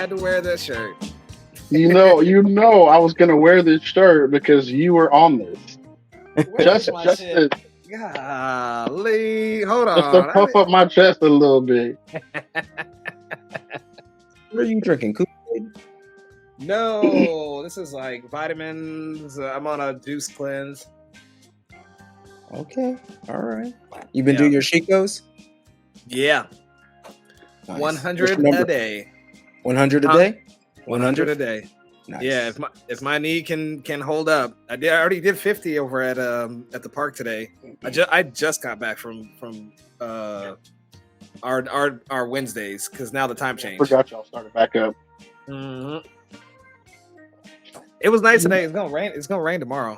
had to wear this shirt. I was gonna wear this shirt because you were on this. Where's Just, my just shit? to, Golly, hold just to on. puff up my chest a little bit. What are you drinking? Kool-Aid? No, this is like vitamins. I'm on a juice cleanse. Okay, all right. You've been Yeah. doing your Chicos? Yeah, Nice. 100 What's your a number? day. 100 a Huh? day? 100 a day. Nice. Yeah, if my knee can hold up, I already did 50 over at the park today. I just got back from our Wednesdays because now the time changed. Forgot y'all started back up. Mhm. It was nice today. It's gonna rain. It's gonna rain tomorrow.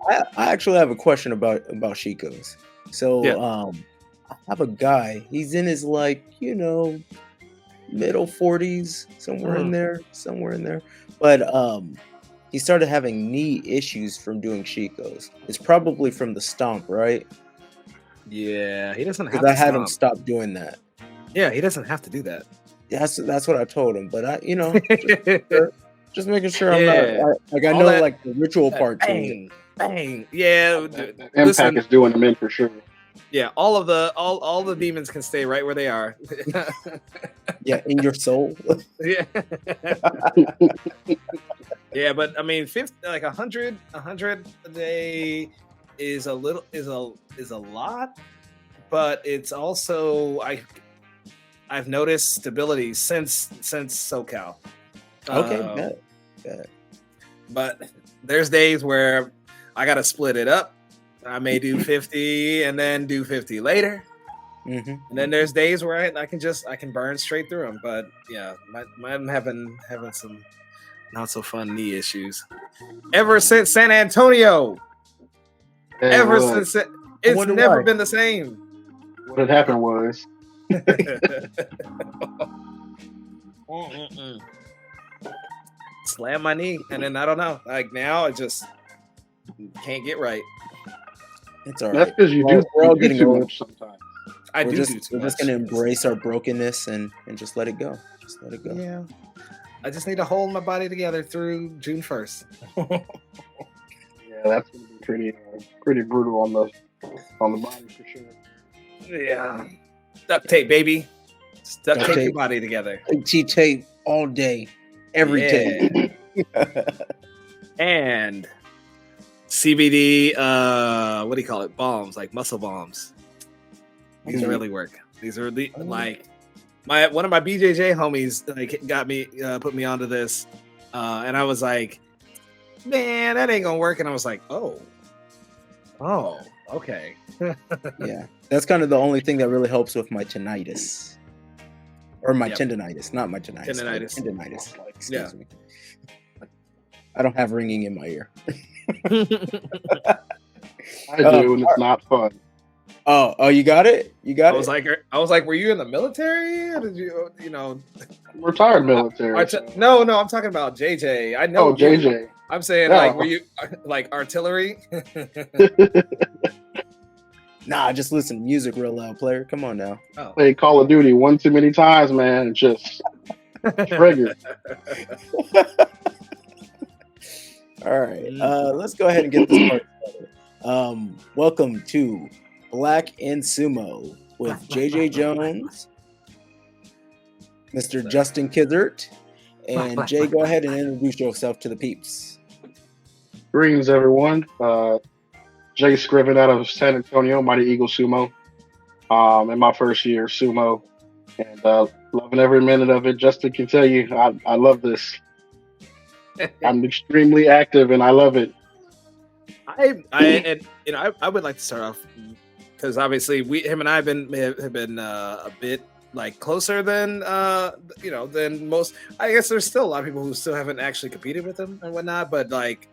I actually have a question about Chicos. So Yeah. I have a guy. He's in his middle 40s, somewhere in there. But he started having knee issues from doing Chicos. It's probably from the stomp, right? Yeah, he doesn't have Because to I had him stop. stop doing that. Yeah, he doesn't have to do that. That's what I told him. But just making sure I'm Yeah. not I All know that- like the ritual part to it. Bang. Yeah. That impact Listen, is doing them in for sure. yeah, all the demons can stay right where they are. Yeah, in your soul. Yeah. Yeah, but I mean, 100 a day is a lot, but it's also I've noticed stability since SoCal. Okay, bet. But there's days where I gotta split it up. I may do 50 and then do 50 later. Mm-hmm. And then there's days where I can burn straight through them. But yeah, I'm having some not so fun knee issues ever since San Antonio. Hey, Ever look, since it's wonder never why. been the same. what had happened was Mm-mm-mm. Slam my knee, and then I don't know. Like now, I just can't get right. It's all that's right. because We're all getting too old. much sometimes. I We're do just, do too we're just much. gonna embrace our brokenness and just let it go. Just let it go. Yeah, I just need to hold my body together through June 1st. Yeah, that's gonna be pretty brutal on the body for sure. Yeah, duct tape, baby. Just duct Duct tape your tape. body together. Tape all day, every day. And CBD, what do you call it? Bombs, like muscle bombs. These Okay. really work. These are like one of my BJJ homies got me put me onto this, and I was like, man, that ain't gonna work. And I was like, oh, okay. Yeah, that's kind of the only thing that really helps with my tinnitus, or my Yep. tendonitis, not my tinnitus. Tendonitis. Tendonitis. Yeah. Excuse me. I don't have ringing in my ear. I do, and it's not fun. Oh, you got it? You got I it? was like, were you in the military? Or did you I'm retired military. No, I'm talking about JJ. I know. Oh, JJ. I'm saying No. like, were you like artillery? Nah, just listen to music real loud, player. Come on now. Oh. Played Call of Duty one too many times, man. It just triggered. All right, let's go ahead and get this part started. Welcome to Black in Sumo with JJ Jones, Mr. Justin Kizert, and Jay. Go ahead and introduce yourself to the peeps. Greetings, everyone. Jay Scriven out of San Antonio, Mighty Eagle Sumo. In my first year Sumo, and loving every minute of it. Justin can tell you, I love this. I'm extremely active, and I love it. I would like to start off because obviously him and I have been a bit like closer than than most. I guess there's still a lot of people who still haven't actually competed with him and whatnot, but like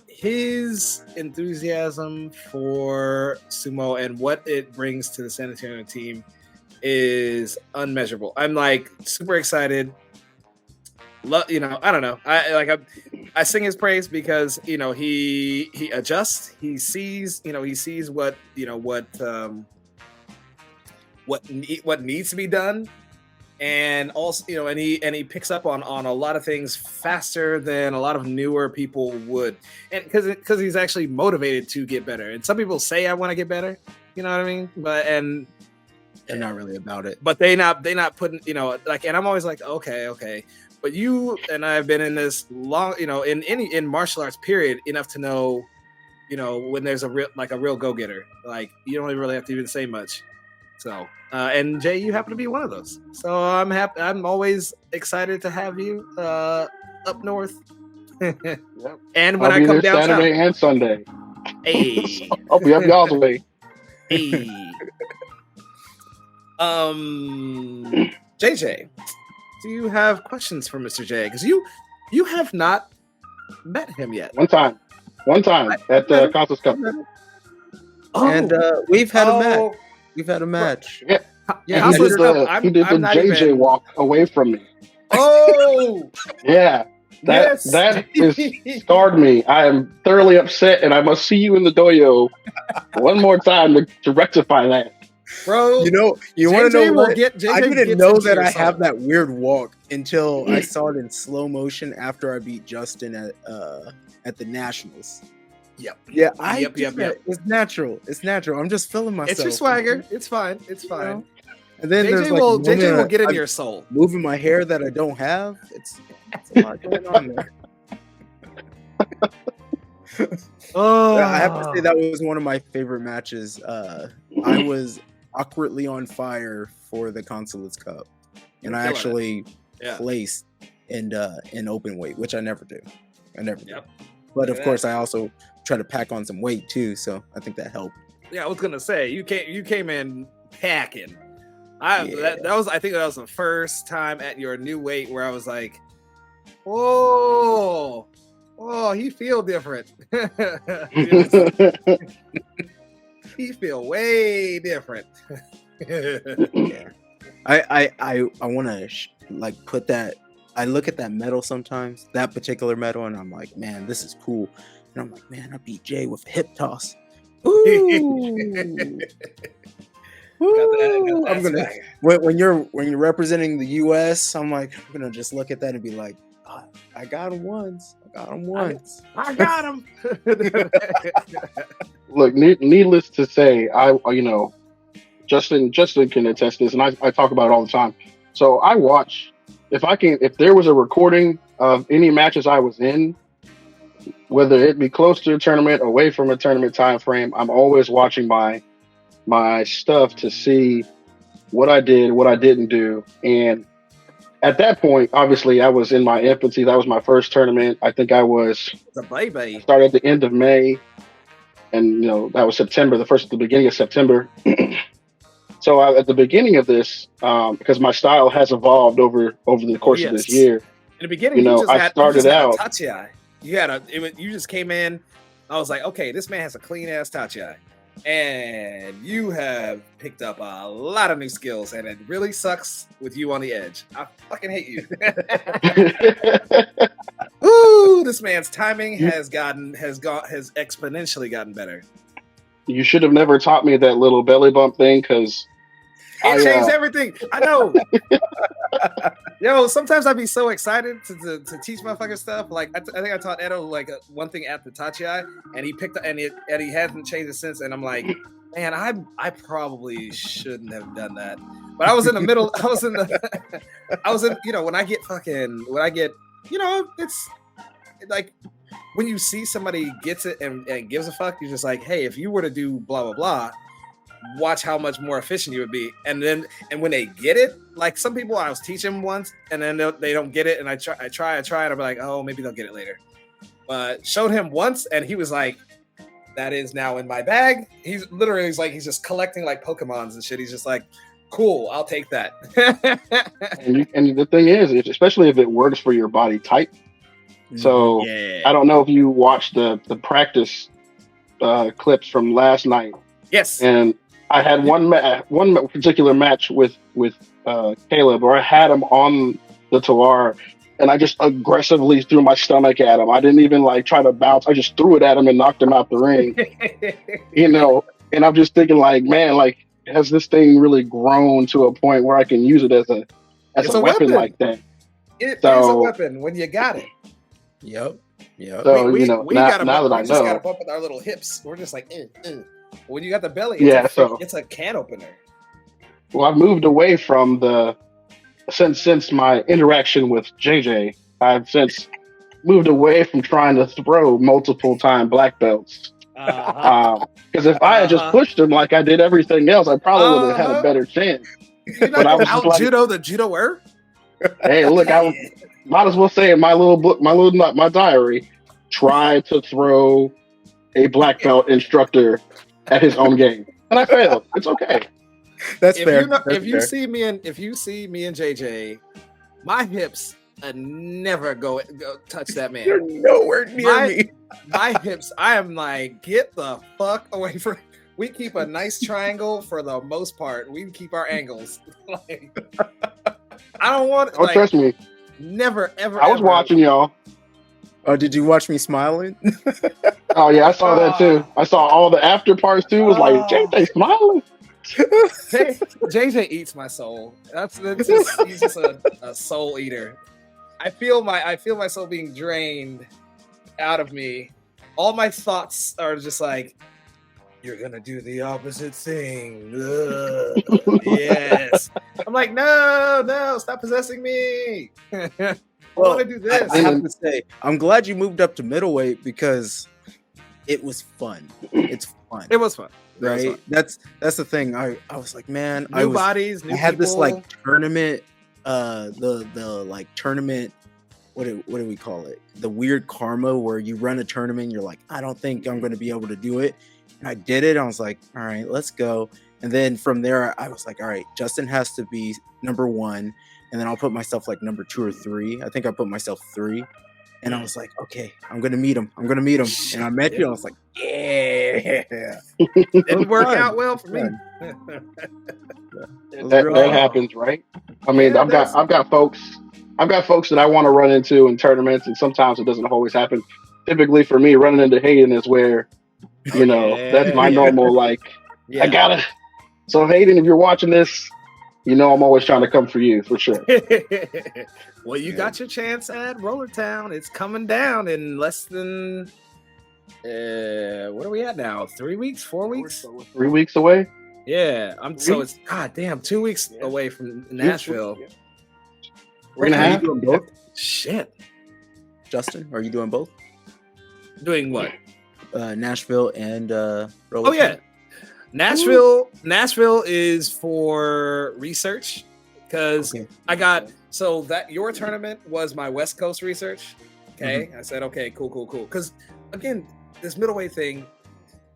his enthusiasm for sumo and what it brings to the San Antonio team is unmeasurable. I'm like super excited. I don't know. I sing his praise because he adjusts. He sees what needs to be done, and also, and he picks up on a lot of things faster than a lot of newer people would, and because he's actually motivated to get better. And some people say I want to get better, you know what I mean? But they're not really about it. But they not putting, like, and I'm always like, okay. But you and I have been in this long, in martial arts period enough to know, when there's a real go-getter. Like, you don't really have to even say much. So, and Jay, you happen to be one of those. So I'm happy. I'm always excited to have you up north. Yep. And when I come down Saturday and Sunday. Hey, I'll be up y'all's way. Hey. JJ, do you have questions for Mr. J? Because you have not met him yet. One time at the Conference Cup. And we've had a match. We've had a match. Yeah. He did the JJ walk away from me. Oh, yeah. That is scarred me. I am thoroughly upset, and I must see you in the dohyo one more time to rectify that. Bro, you want to know what? I didn't know that I have have that weird walk until I saw it in slow motion after I beat Justin at the Nationals. Yep. Yeah. Yep. It's natural. I'm just feeling myself. It's your swagger. It's fine. And then JJ will get in your soul. Moving my hair that I don't have. It's a lot going on there. I have to say that was one of my favorite matches. I was awkwardly on fire for the Consulates Cup, and I actually placed in open weight, which I never do. Yep. But of course, I also try to pack on some weight too, so I think that helped. Yeah, I was gonna say you came in packing. I think that was the first time at your new weight where I was like, oh, he feel different. He feel way different. Yeah, I want to put that. I look at that medal sometimes, that particular medal, and I'm like, man, this is cool. And I'm like, man, I beat Jay with a hip toss. Ooh. I'm gonna when you're representing the U.S., I'm gonna just look at that and be like, oh, I got him once. I got him. Look, needless to say, Justin can attest this, and I talk about it all the time. So I watch if there was a recording of any matches I was in, whether it be close to a tournament, away from a tournament time frame, I'm always watching my stuff to see what I did, what I didn't do. And at that point, obviously, I was in my infancy. That was my first tournament. I think I started at the end of May, and that was September, the beginning of September. So at the beginning of this, because my style has evolved over the course of this year. In the beginning, I started out. You just came in. I was like, okay, this man has a clean ass tachi, and you have picked up a lot of new skills, and it really sucks with you on the edge. I fucking hate you. Ooh, this man's timing has exponentially gotten better. You should have never taught me that little belly bump thing, because it changed everything. I know. Yo, sometimes I'd be so excited to teach motherfuckers stuff. Like I think I taught Edo one thing at the tachi, and he picked up, and he hasn't changed it since. And I'm like, man, I probably shouldn't have done that. But I was in the middle. When I get, it's like when you see somebody gets it and gives a fuck, you're just like, hey, if you were to do blah blah blah, watch how much more efficient you would be. And when they get it, like some people I was teaching once, and then they don't get it, and I try, and I'll be like, oh, maybe they'll get it later. But showed him once, and he was like, that is now in my bag. He's just collecting like Pokemons and shit. He's just like, cool, I'll take that. and the thing is, especially if it works for your body type. So I don't know if you watched the practice clips from last night. Yes. And I had one particular match with Caleb, where I had him on the Tawar, and I just aggressively threw my stomach at him. I didn't even try to bounce. I just threw it at him and knocked him out the ring. And I'm just thinking, man, has this thing really grown to a point where I can use it as It's a a weapon weapon. like that. It So- is a weapon when you got it. Yep. So we now gotta that I we just gotta know, bump with our little hips. We're just like, when you got the belly, Yeah, it's a can opener. well, I've moved away from since my interaction with JJ. I've since moved away from trying to throw multiple time black belts. Because if I had just pushed him like I did everything else, I probably would have had a better chance. You're But not I gonna was just out like, judo the judoer. hey, look, might as well say in my little book, my diary, try to throw a black belt instructor at his own game, and I failed. It's okay. That's If fair. you know, That's if you see me and JJ, my hips never go touch that man. You're nowhere near me. My hips, I am like, get the fuck away from. We keep a nice triangle for the most part. We keep our angles. Like, I don't want. Oh, trust me. Never, ever. I was watching y'all. Oh, did you watch me smiling? Oh yeah, I saw that too. I saw all the after parts too. It was like JJ smiling. JJ eats my soul. He's just a soul eater. I feel my soul being drained out of me. All my thoughts are just like, you're gonna do the opposite thing. Yes. I'm like, no, stop possessing me. I want to do this. I have to say, I'm glad you moved up to middleweight because it was fun. It's fun. It was fun. Right? That's the thing. I was like, man, new bodies, new I had people. this like tournament, the like tournament. What do we call it? The weird karma where you run a tournament. You're like, I don't think I'm going to be able to do it. And I did it. I was like, all right, let's go. And then from there, I was like, all right, Justin has to be number 1. And then I'll put myself like number 2 or 3. I think I put myself 3. And I was like, okay, I'm going to meet him. And I met you. I was like, yeah. Didn't work out well for me. That happens, right? I mean, I've got folks that I want to run into in tournaments, and sometimes it doesn't always happen. Typically for me, running into Hayden is where, that's my normal, like, I gotta. So Hayden, if you're watching this, I'm always trying to come for you, for sure. Well, you got your chance at Roller Town. It's coming down in less than, what are we at now? 3 weeks, 4 weeks? 3 weeks away? Yeah. So it's, god damn, 2 weeks away from Nashville. We're gonna have doing both? Shit. Justin, are you doing both? Doing what? Nashville and Roller Oh yeah. Nashville is for research because I got that your tournament was my West Coast research. Okay. I said, okay, cool. Because again, this middleweight thing,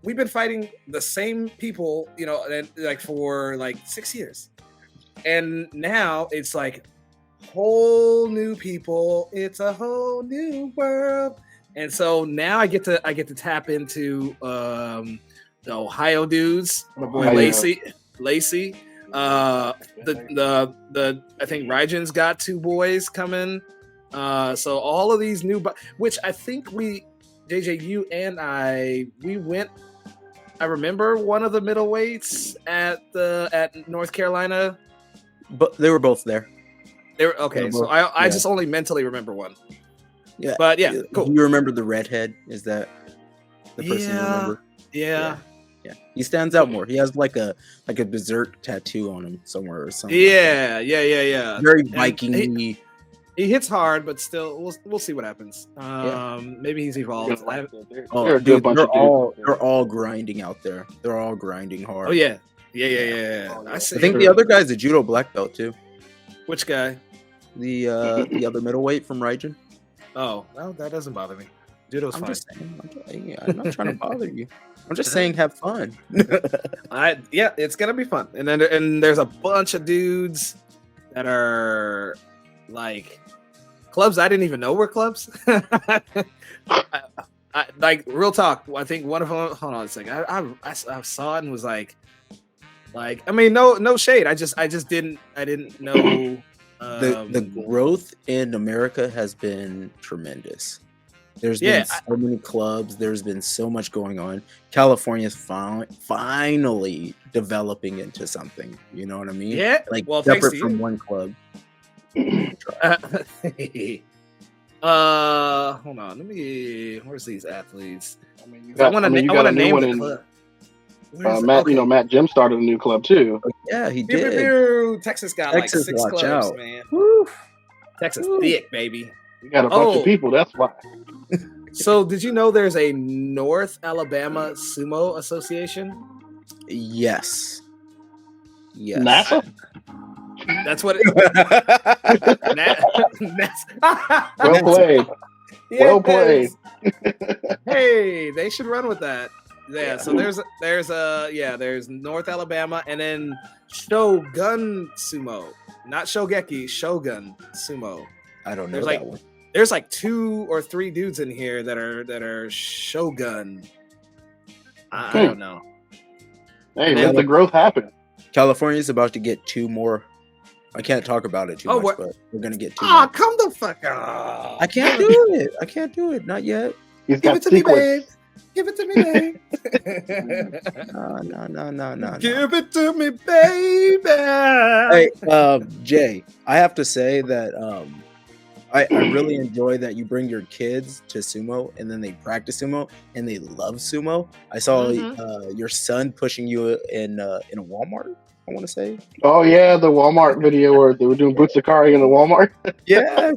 we've been fighting the same people, and like for like 6 years. And now it's like whole new people. It's a whole new world. And so now I get to tap into the Ohio dudes, my boy Lacey. The I think Rygen's got 2 boys coming. So all of these new, which I think JJ, you and we went. I remember one of the middleweights at North Carolina. But they were both there. They were okay. So I just only mentally remember one. Yeah, but yeah, cool. Do you remember the redhead? Is that the person you remember? Yeah. He stands out more. He has like a berserk tattoo on him somewhere or something. Yeah. Very Viking-y. He hits hard, but still, we'll see what happens. Maybe he's evolved. Dude, they're all grinding out there. They're all grinding hard. Oh yeah. I think the other guy's a judo black belt too. Which guy? The other middleweight from Rygen. Oh, well, that doesn't bother me. Judo's fine. I'm not trying to bother you. I'm just saying, have fun. It's gonna be fun. And there's a bunch of dudes that are like clubs I didn't even know were clubs. I like real talk. I think one of them. Hold on a second. I saw it and was like, I mean, no shade. I didn't know. The growth in America has been tremendous. There's been so many clubs. There's been so much going on. California's finally developing into something. You know what I mean? Yeah. Like well, separate from one club. Hold on. Where's these athletes? I mean, you 'Cause I got, want I mean, you to got a new name one the in club. Where's Matt. okay? Matt Jim started a new club too. Yeah, he Pew, pew, did. pew. Texas got like Texas, 6 watch clubs, out. man. Woo. Texas Woo. thick, baby. You got a bunch of people. That's why. So, did you know there's a North Alabama Sumo Association? Yes. Yes. NASA. That's what it. Well played. Well played. Hey, they should run with that. Yeah. Yeah. So there's North Alabama, and then Shogun Sumo, not Shogeki, Shogun Sumo. I don't know There's that like one. there's like 2 or 3 dudes in here that are Shogun. I don't know. Hey, let the growth happen. California's about to get 2 more. I can't talk about it too much, but we're gonna get 2 Ah, more. come the fuck on! I can't do it. I can't do it. Not yet. He's Give got it to me, sequence. babe. Give it to me, babe. No. Give it to me, baby. Hey, Jay, I have to say that I really enjoy that you bring your kids to sumo and then they practice sumo and they love sumo. I saw your son pushing you in a Walmart, I want to say. Oh yeah, the Walmart video where they were doing Butsukari in the Walmart. Yeah.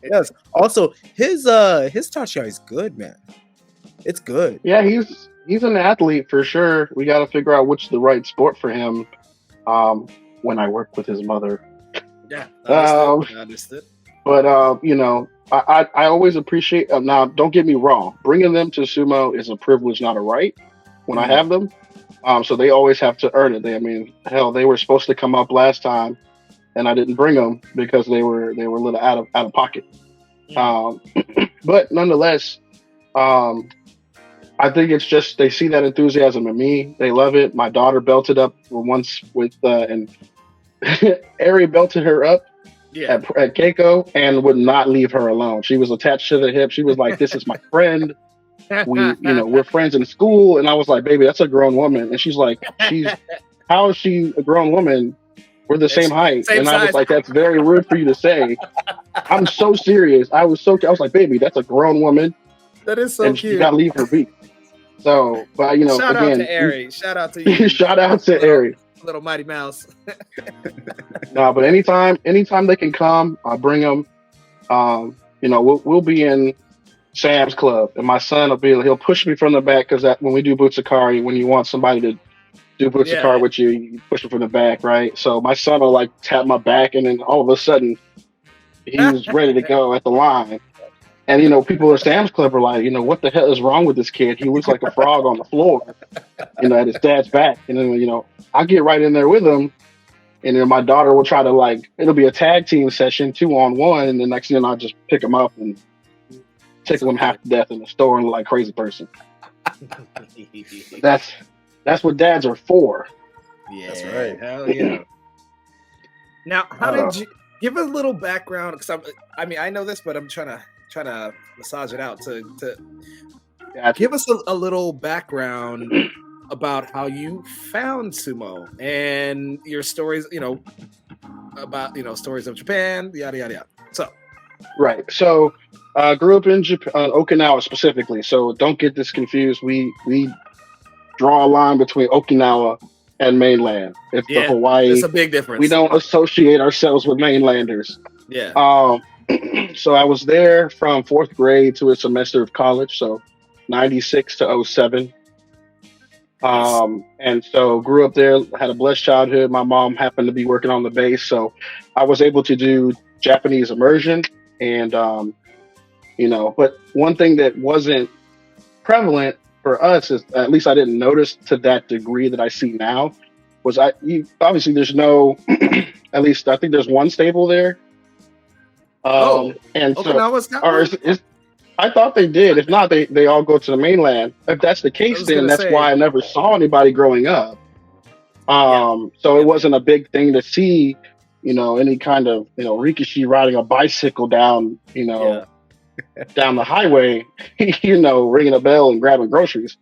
Yes. Also, his tachi is good, man. It's good. Yeah, he's an athlete for sure. We got to figure out which the right sport for him. When I work with his mother. Yeah, understood. But you know, I always appreciate. Now, don't get me wrong. Bringing them to sumo is a privilege, not a right. When I have them, so they always have to earn it. They were supposed to come up last time, and I didn't bring them because they were a little out of pocket. But nonetheless, I think it's just they see that enthusiasm in me. They love it. My daughter belted up once with and Ari belted her up at Keiko and would not leave her alone. She was attached to the hip. She was like, "This is my friend. We're friends in school." And I was like, "Baby, that's a grown woman." And she's like, "How is she a grown woman? We're the same height." Same and size. I was like, "That's very rude for you to say." I'm so serious. I was like, "Baby, that's a grown woman." That is so and cute. You gotta leave her be. So, but shout again, out to Ari. Shout out to you. Shout out to Ari. Little Mighty Mouse. No, but anytime they can come, I'll bring them. We'll be in Sam's Club, and my son he'll push me from the back because when we do Butsukari, when you want somebody to do Butsukari with you, you push them from the back, right? So my son will like tap my back, and then all of a sudden he's ready to go at the line. And people at Sam's Club are like, what the hell is wrong with this kid? He looks like a frog on the floor, at his dad's back. And then I'll get right in there with him, and then my daughter will try to it'll be a tag team session, 2-on-1, and the next thing I'll just pick him up and tickle him half to death in the store and look like a crazy person. That's what dads are for. Yeah, that's right. Hell yeah. Now, how did you give a little background? Because I know this, but I'm trying to massage it out to give us a little background about how you found sumo and your stories, about stories of Japan, yada yada yada. So right. So grew up in Japan, Okinawa specifically. So don't get this confused. We draw a line between Okinawa and mainland. It's the Hawaii. It's a big difference. We don't associate ourselves with mainlanders. Yeah. So I was there from 4th grade to a semester of college, so 96 to 07. And so grew up there, had a blessed childhood. My mom happened to be working on the base, so I was able to do Japanese immersion. And, but one thing that wasn't prevalent for us is, at least I didn't notice to that degree that I see now, was obviously there's no, at least I think there's one stable there. And Okinawa's so, I thought they did. If not, they all go to the mainland. If that's the case, then that's why I never saw anybody growing up. So it wasn't a big thing to see, any kind of, Rikishi riding a bicycle down, down the highway, ringing a bell and grabbing groceries.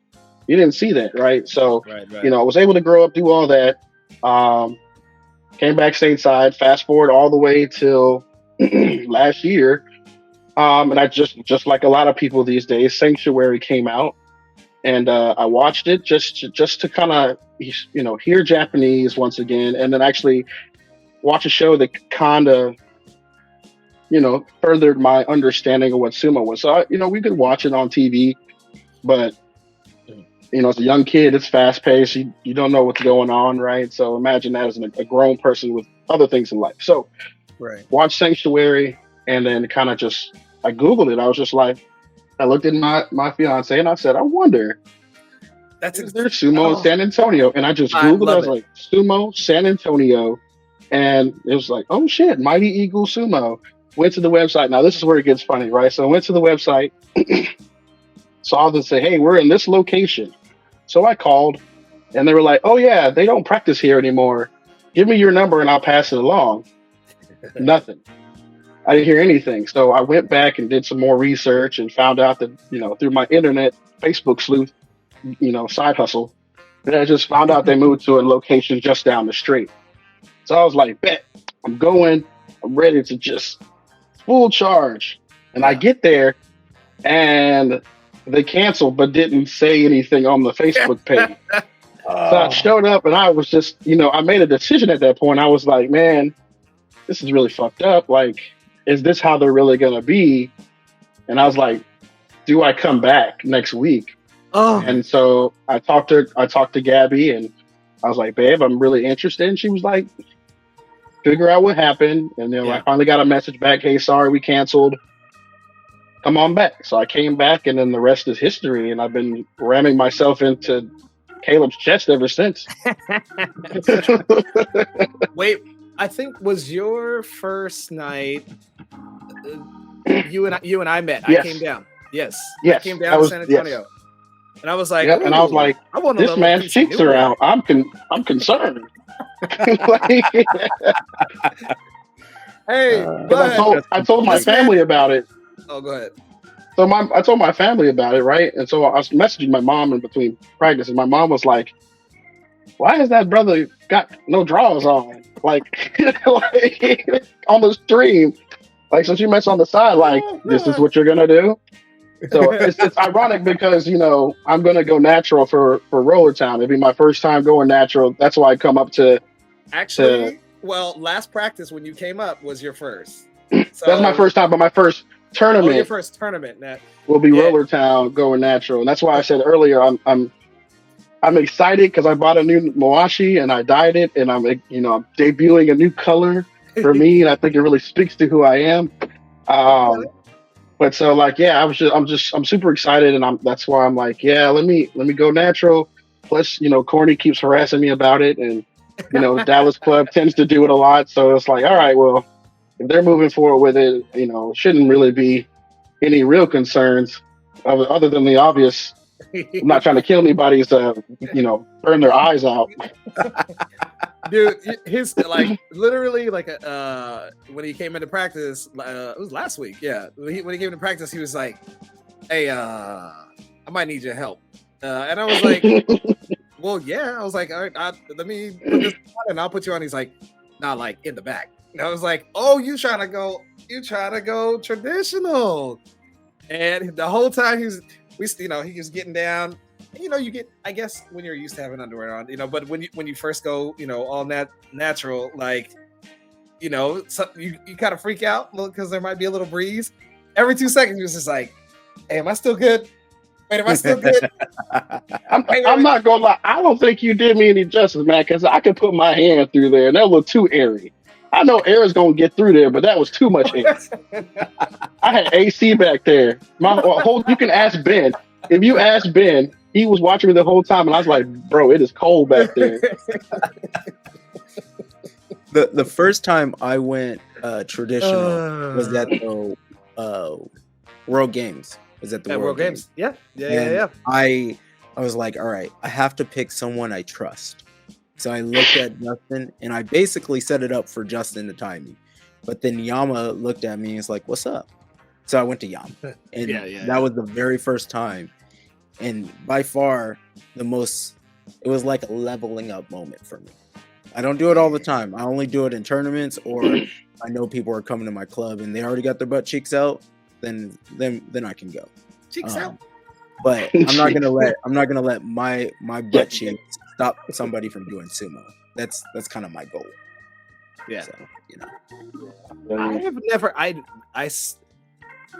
You didn't see that, right? So, right. I was able to grow up, do all that. came back stateside. Fast forward all the way till last year, and I just like a lot of people these days, Sanctuary came out, and I watched it just to kind of hear Japanese once again, and then actually watch a show that kind of furthered my understanding of what sumo was. So we could watch it on TV, but as a young kid, it's fast paced. You don't know what's going on, right? So imagine that as a grown person with other things in life. So watch Sanctuary, and then kind of I Googled it. I was just like, I looked at my fiance and I said, I wonder, is there sumo in San Antonio? And I just Googled it. I was like, sumo, San Antonio. And it was like, oh shit, Mighty Eagle Sumo. Went to the website. Now this is where it gets funny, right? So I went to the website, saw them say, hey, we're in this location. So I called, and they were like, oh yeah, they don't practice here anymore. Give me your number and I'll pass it along. Nothing. I didn't hear anything. So I went back and did some more research and found out that, through my internet, Facebook sleuth, side hustle, and I just found out they moved to a location just down the street. So I was like, bet, I'm going. I'm ready to just full charge. And I get there, and they canceled, but didn't say anything on the Facebook page. So I showed up, and I was just, I made a decision at that point. I was like, man, this is really fucked up. Like, is this how they're really going to be? And I was like, do I come back next week? Oh. And so I talked to Gabby, and I was like, babe, I'm really interested. And she was like, figure out what happened. And then I finally got a message back, hey, sorry, we canceled. Come on back. So I came back, and then the rest is history. And I've been ramming myself into Caleb's chest ever since. Wait, I think was your first night. You and I met. Yes. I came down. Yes. I came down to San Antonio. Yes. And I was like, and I was like, this man's cheeks are out. I'm concerned. Hey, I told my family about it. Oh, go ahead. So I told my family about it, right? And so I was messaging my mom in between practice, and my mom was like, why has that brother got no drawers on? Like on the stream. Like, so she mentioned on the side, like, this is what you're going to do? So it's ironic because, I'm going to go natural for Roller Town. It'd be my first time going natural. That's why I come up to... Actually, last practice when you came up was your first. So, that's my first time, but my first tournament... your first tournament. Will be Roller Town going natural. And that's why I said earlier, I'm excited because I bought a new Moashi and I dyed it, and I'm debuting a new color for me, and I think it really speaks to who I am. But so I'm super excited, and that's why I'm like, yeah, let me go natural. Plus, Corny keeps harassing me about it, and Dallas Club tends to do it a lot. So it's like, all right, well, if they're moving forward with it, shouldn't really be any real concerns other than the obvious. I'm not trying to kill anybody's, burn their eyes out. Dude, his literally when he came into practice, it was last week. Yeah, when he came into practice, he was like, "Hey, I might need your help," and I was like, "Well, yeah." I was like, "All right, let me put this on and I'll put you on." He's like, "Not like in the back." And I was like, "Oh, you trying to go traditional?" And the whole time he was getting down. You get, I guess, when you're used to having underwear on, but when you first go, all natural, so you kind of freak out because there might be a little breeze. Every 2 seconds, you're just like, hey, am I still good? Wait, am I still good? I'm not going to lie. I don't think you did me any justice, man, because I could put my hand through there and that was too airy. I know air is going to get through there, but that was too much air. I had AC back there. You can ask Ben. If you ask Ben, he was watching me the whole time, and I was like, bro, it is cold back there. The first time I went traditional was at the World Games. Was at the World Games. Yeah. I was like, all right, I have to pick someone I trust. So I looked at Justin, and I basically set it up for Justin to tie me. But then Yama looked at me and was like, what's up? So I went to Yama. And that was the very first time. And by far it was like a leveling up moment for me. I don't do it all the time. I only do it in tournaments, or I know people are coming to my club and they already got their butt cheeks out. Then I can go. Cheeks out. But I'm not gonna let my butt cheeks stop somebody from doing sumo. That's kind of my goal. Yeah. So, I have never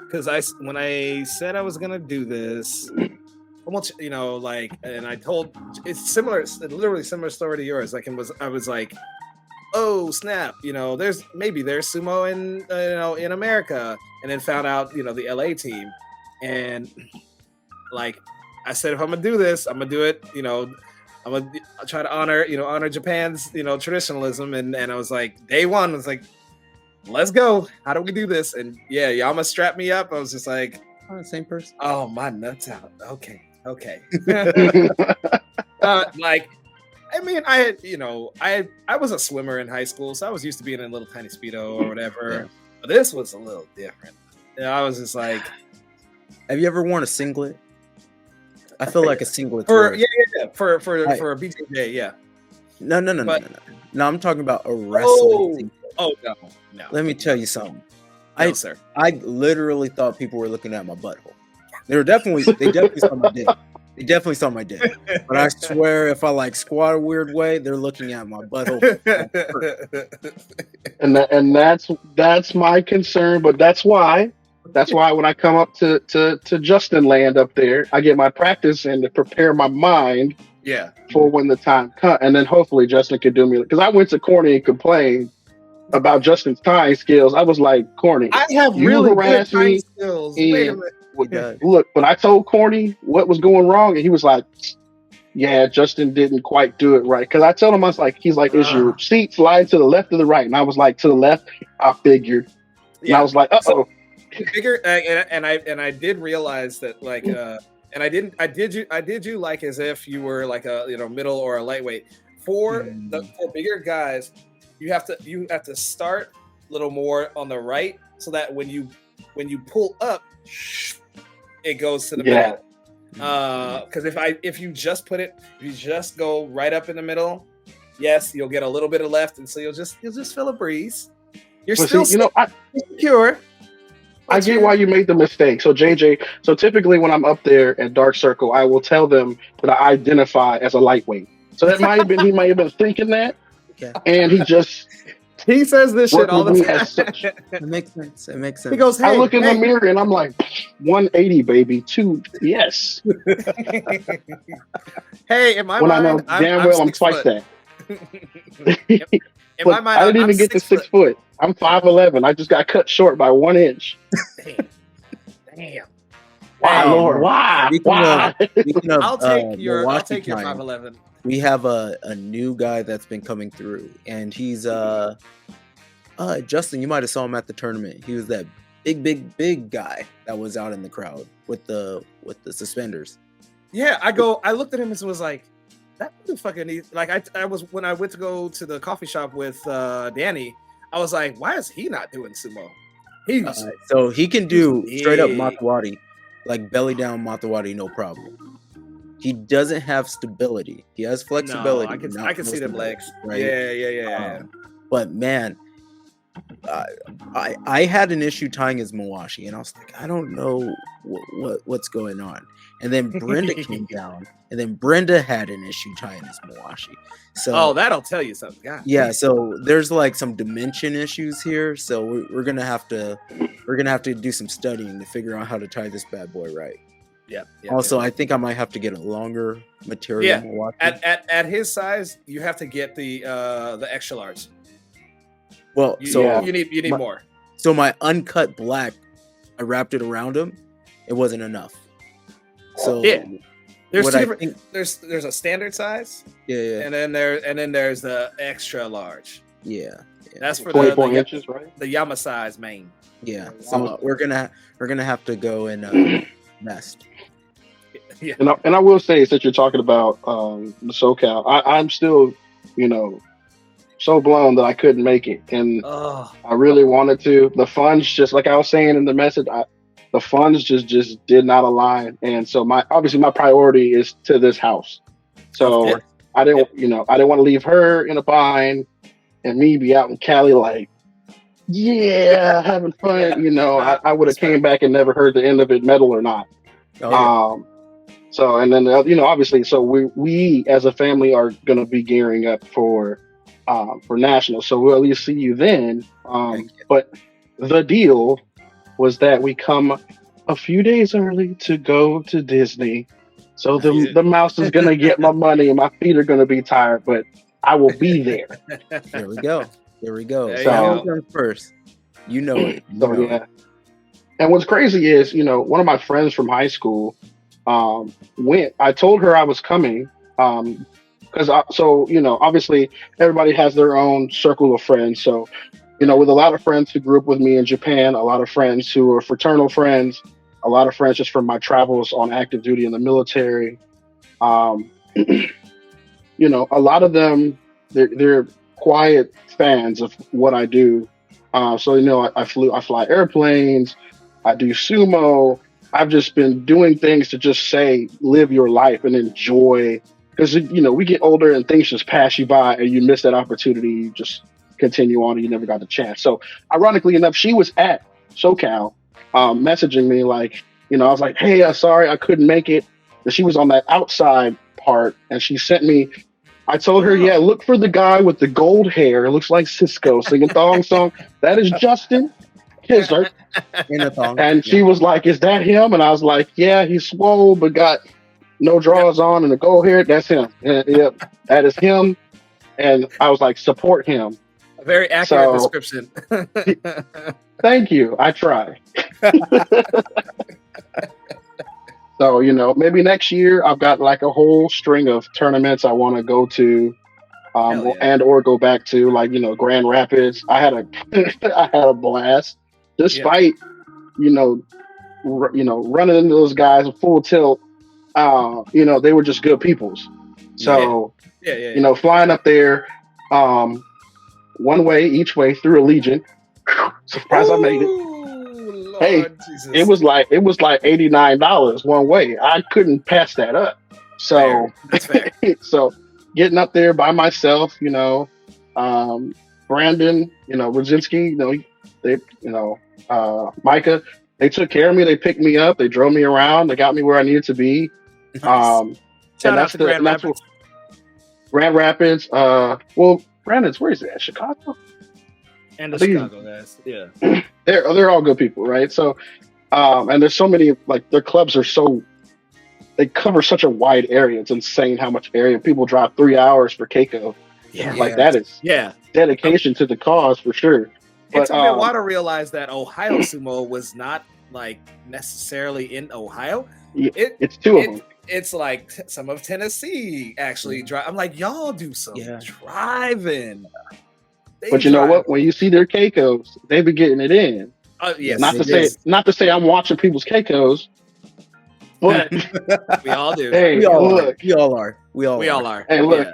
because when I said I was gonna do this, almost and I told it's similar, literally similar story to yours. Like I was like, oh snap, there's sumo in America, and then found out the LA team, and like I said, if I'm gonna do this, I'm gonna do it. I'm gonna try to honor Japan's traditionalism, and I was like, day one, I was like, let's go. How do we do this? And yeah, Yama strapped me up. I was just like, oh, same person. Oh, my nuts out. Okay. I mean, I was a swimmer in high school, so I was used to being in a little tiny Speedo or whatever. Yeah. But this was a little different. I was just like, have you ever worn a singlet? I feel like a singlet for a BJJ, yeah. No. No, I'm talking about a wrestling singlet. Oh no. Let me tell you something. No, sir. I literally thought people were looking at my butthole. They definitely saw my dick. They definitely saw my dick. But I swear, if I squat a weird way, they're looking at my butthole. And that's my concern. But that's why when I come up to Justin land up there, I get my practice and to prepare my mind. Yeah. For when the time comes, and then hopefully Justin can do me, because I went to Corny and complained about Justin's tying skills. I was like, Corny, I have really good tying skills. Wait a minute. Look, but I told Corny what was going wrong, and he was like, yeah, Justin didn't quite do it right. Because I told him, I was like, he's like, is your seat sliding to the left or the right? And I was like, to the left. I figured. And I was like, uh-oh. Figure, and I did realize that and I did you like as if you were like a middle or a lightweight. For bigger guys, you have to start a little more on the right, so that when you pull up, it goes to the middle. Because if you just go right up in the middle, yes, you'll get a little bit of left, and so you'll just feel a breeze. You're still secure. I get why you made the mistake. So JJ, typically when I'm up there at Dark Circle, I will tell them that I identify as a lightweight. So that he might have been thinking that, and he says this shit all the time. It makes sense. He goes, hey, I look in the mirror and I'm like, 180, baby, 2, yes. Hey, in my when mind, I know damn well I'm twice that. In my mind, I didn't even get to 6 foot. I'm 5'11". I just got cut short by 1 inch. Damn. Why, Lord? Why? I'll take your 5'11". We have a new guy that's been coming through, and he's Justin. You might have saw him at the tournament. He was that big guy that was out in the crowd with the suspenders. Yeah, I looked at him and was like, that motherfucker needs. Like I was when I went to go to the coffee shop with Danny. I was like, why is he not doing sumo? So he can do straight up Matawari, like belly down Matawari, no problem. He doesn't have stability. He has flexibility. No, I can see them legs. Right? Yeah. But man, I had an issue tying his Mawashi, and I was like, I don't know what's going on. And then Brenda came down, and then Brenda had an issue tying his Mawashi. So that'll tell you something. God. Yeah, so there's some dimension issues here. So we're gonna have to do some studying to figure out how to tie this bad boy right. Yeah. Also, I think I might have to get a longer material. Yeah. At his size, you have to get the extra large. Well, you need more. So my uncut black, I wrapped it around him. It wasn't enough. So there's there's a standard size. Yeah. And then there's the extra large. Yeah. That's for 24 inches, right? The Yama size main. Yeah. So we're gonna have to go and nest. Yeah. And I will say, since you're talking about the SoCal, I'm still, so blown that I couldn't make it, and I really wanted to. The funds, just like I was saying in the message, the funds just did not align, and so my priority is to this house. So I didn't, I didn't want to leave her in a bind and me be out in Cali like, yeah, having fun. I would have came back and never heard the end of it, metal or not. Oh, yeah. So, and then, obviously, so we as a family are going to be gearing up for nationals. So we'll at least see you then. But the deal was that we come a few days early to go to Disney. So the mouse is going to get my money and my feet are going to be tired, but I will be there. There we go. There So comes first. You know it. Yeah. And what's crazy is, one of my friends from high school went. I told her I was coming because obviously everybody has their own circle of friends. So, with a lot of friends who grew up with me in Japan, a lot of friends who are fraternal friends, a lot of friends just from my travels on active duty in the military. A lot of them, they're quiet fans of what I do. I fly airplanes. I do sumo. I've just been doing things to just say, live your life and enjoy. Because, we get older and things just pass you by and you miss that opportunity. You just continue on and you never got the chance. So ironically enough, she was at SoCal messaging me like, I was like, hey, sorry, I couldn't make it. And she was on that outside part and she sent me, I told her, yeah, look for the guy with the gold hair. It looks like Cisco singing thong song. That is Justin Kizzer. In a thong. And she was like, is that him? And I was like, yeah, he's swole, but got no drawers on and a gold hair. That's him. Yep, that is him. And I was like, support him. A very accurate description. Thank you. I try. So, maybe next year I've got like a whole string of tournaments I want to go to and or go back to, like, Grand Rapids. I had a blast despite, running into those guys full tilt. They were just good peoples. So, flying up there one way each way through Allegiant. Surprise, I made it. Lord hey, Jesus. it was like $89 one way. I couldn't pass that up. So That's fair. so getting up there by myself, Brandon, Rodzinski, Micah, they took care of me. They picked me up. They drove me around. They got me where I needed to be. Nice. Shout out to Grand Rapids. Grand Rapids. Brandon's, where is it? Chicago? And the Chicago guys. Yeah. They're all good people, right? So, and there's so many, like, their clubs are they cover such a wide area. It's insane how much area people drive 3 hours for Keiko. Yeah. That is dedication to the cause for sure. It took me a while to realize that Ohio Sumo was not like necessarily in Ohio. It's two of them. It's like some of Tennessee actually drive. I'm like, y'all do some driving. But you know what? When you see their Keikos, they be getting it in. Yes. Not to say I'm watching people's Keikos, but we all do. Hey, we all are. Hey, look,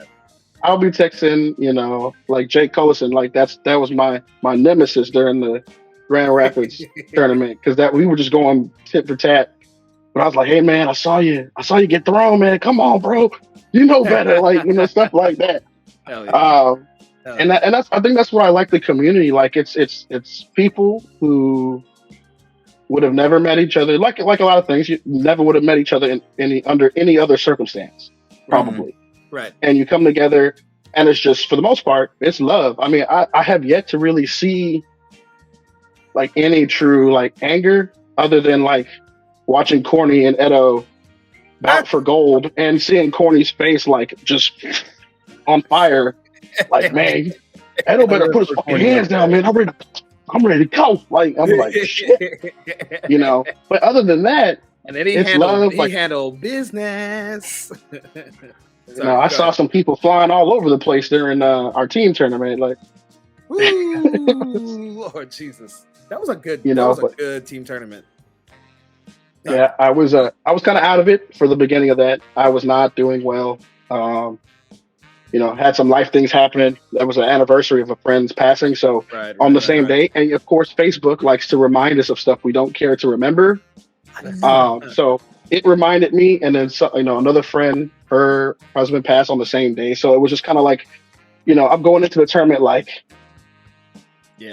I'll be texting, like Jake Collison, like that was my nemesis during the Grand Rapids tournament, because we were just going tit for tat. But I was like, hey man, I saw you get thrown, man. Come on, bro. You know better, like, stuff like that. Hell yeah. And that's, I think that's why I like the community. Like it's people who would have never met each other. Like a lot of things, you never would have met each other under any other circumstance, probably. Mm-hmm. Right. And you come together, and it's just, for the most part, it's love. I mean, I have yet to really see like any true like anger, other than like watching Corny and Edo bout for gold and seeing Corny's face like just on fire. Like, man, Edo better put his fucking hands down, man. I'm ready to go. Like, I'm like, shit. But other than that, and then he handled business. I saw some people flying all over the place during our team tournament. Like, ooh, Lord Jesus, that was a good, good team tournament. Yeah, I was kind of out of it for the beginning of that. I was not doing well. Had some life things happening. That was an anniversary of a friend's passing. So on the same day, and of course, Facebook likes to remind us of stuff we don't care to remember. So it reminded me, and then another friend, her husband passed on the same day, so it was just kind of like, I'm going into the tournament like,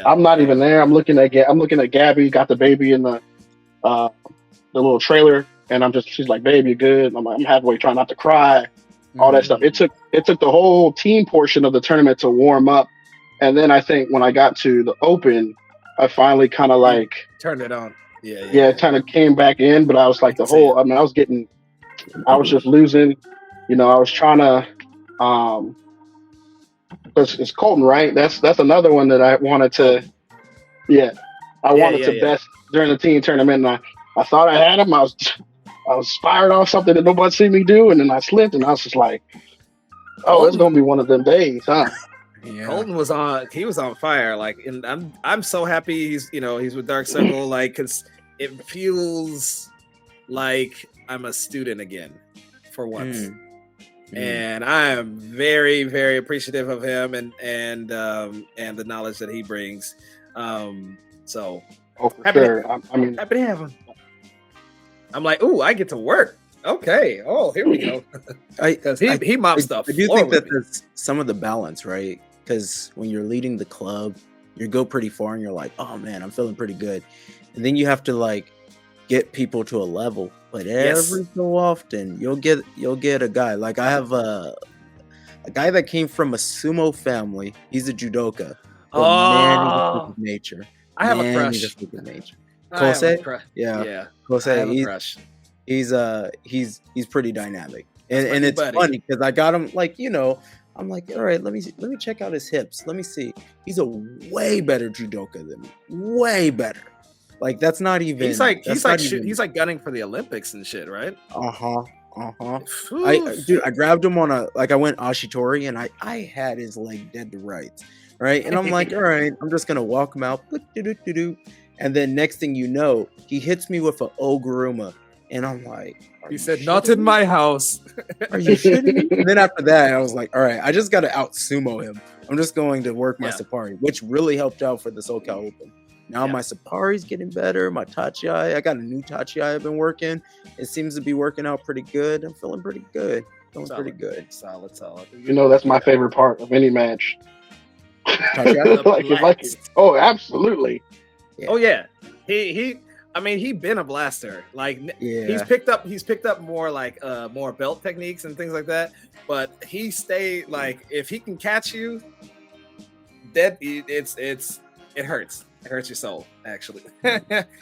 I'm not even there. I'm looking at Gabby, got the baby in the little trailer, and she's like, "Babe, you good?" I'm like, I'm halfway trying not to cry, all that stuff. It took the whole team portion of the tournament to warm up, and then I think when I got to the Open, I finally kind of like turned it on. It kind of came back in, but I was like I was just losing. I was trying to, it's Colton, right? That's another one that I wanted to, I wanted to best during the team tournament, and I thought I had him. I was fired off something that nobody seen me do, and then I slipped, and I was just like, "Oh, it's gonna be one of them days, huh?" Yeah. Colton was on fire. Like, and I'm so happy he's with Dark Circle. Like, cause it feels like I'm a student again for once. And I am very, very appreciative of him and the knowledge that he brings. So happy to have him. I'm like, ooh, I get to work. Okay. Oh, here we go. Because he mops stuff. I do think that there's some of the balance, right? Because when you're leading the club, you go pretty far and you're like, oh man, I'm feeling pretty good. And then you have to like get people to a level. But every so often you'll get a guy. Like I have a guy that came from a sumo family. He's a judoka. Man, he's a freak of nature. I have a crush. He's a freak of nature. Kosei? Yeah. Kosei, he's pretty dynamic. And it's funny because I got him like, I'm like, all right, let me check out his hips. Let me see. He's a way better judoka than me. Way better. Like that's not even. He's like gunning for the Olympics and shit, right? I grabbed him on I went ashitori and I had his leg dead to rights, right? And I'm like, all right, I'm just gonna walk him out, and then next thing you know, he hits me with an oguruma, and I'm like, he said, "Not in my house." Are you kidding me? And then after that, I was like, all right, I just gotta out sumo him. I'm just going to work my Sapari, which really helped out for the SoCal Open. Now my Sapari's getting better. My Tachiai, I got a new Tachiai I've been working. It seems to be working out pretty good. I'm feeling pretty good. Pretty good. Solid. That's my favorite part of any match. Oh, absolutely. Yeah. Oh yeah. He been a blaster. Like he's picked up more like more belt techniques and things like that. But he stayed like if he can catch you, it hurts. It hurts your soul, actually.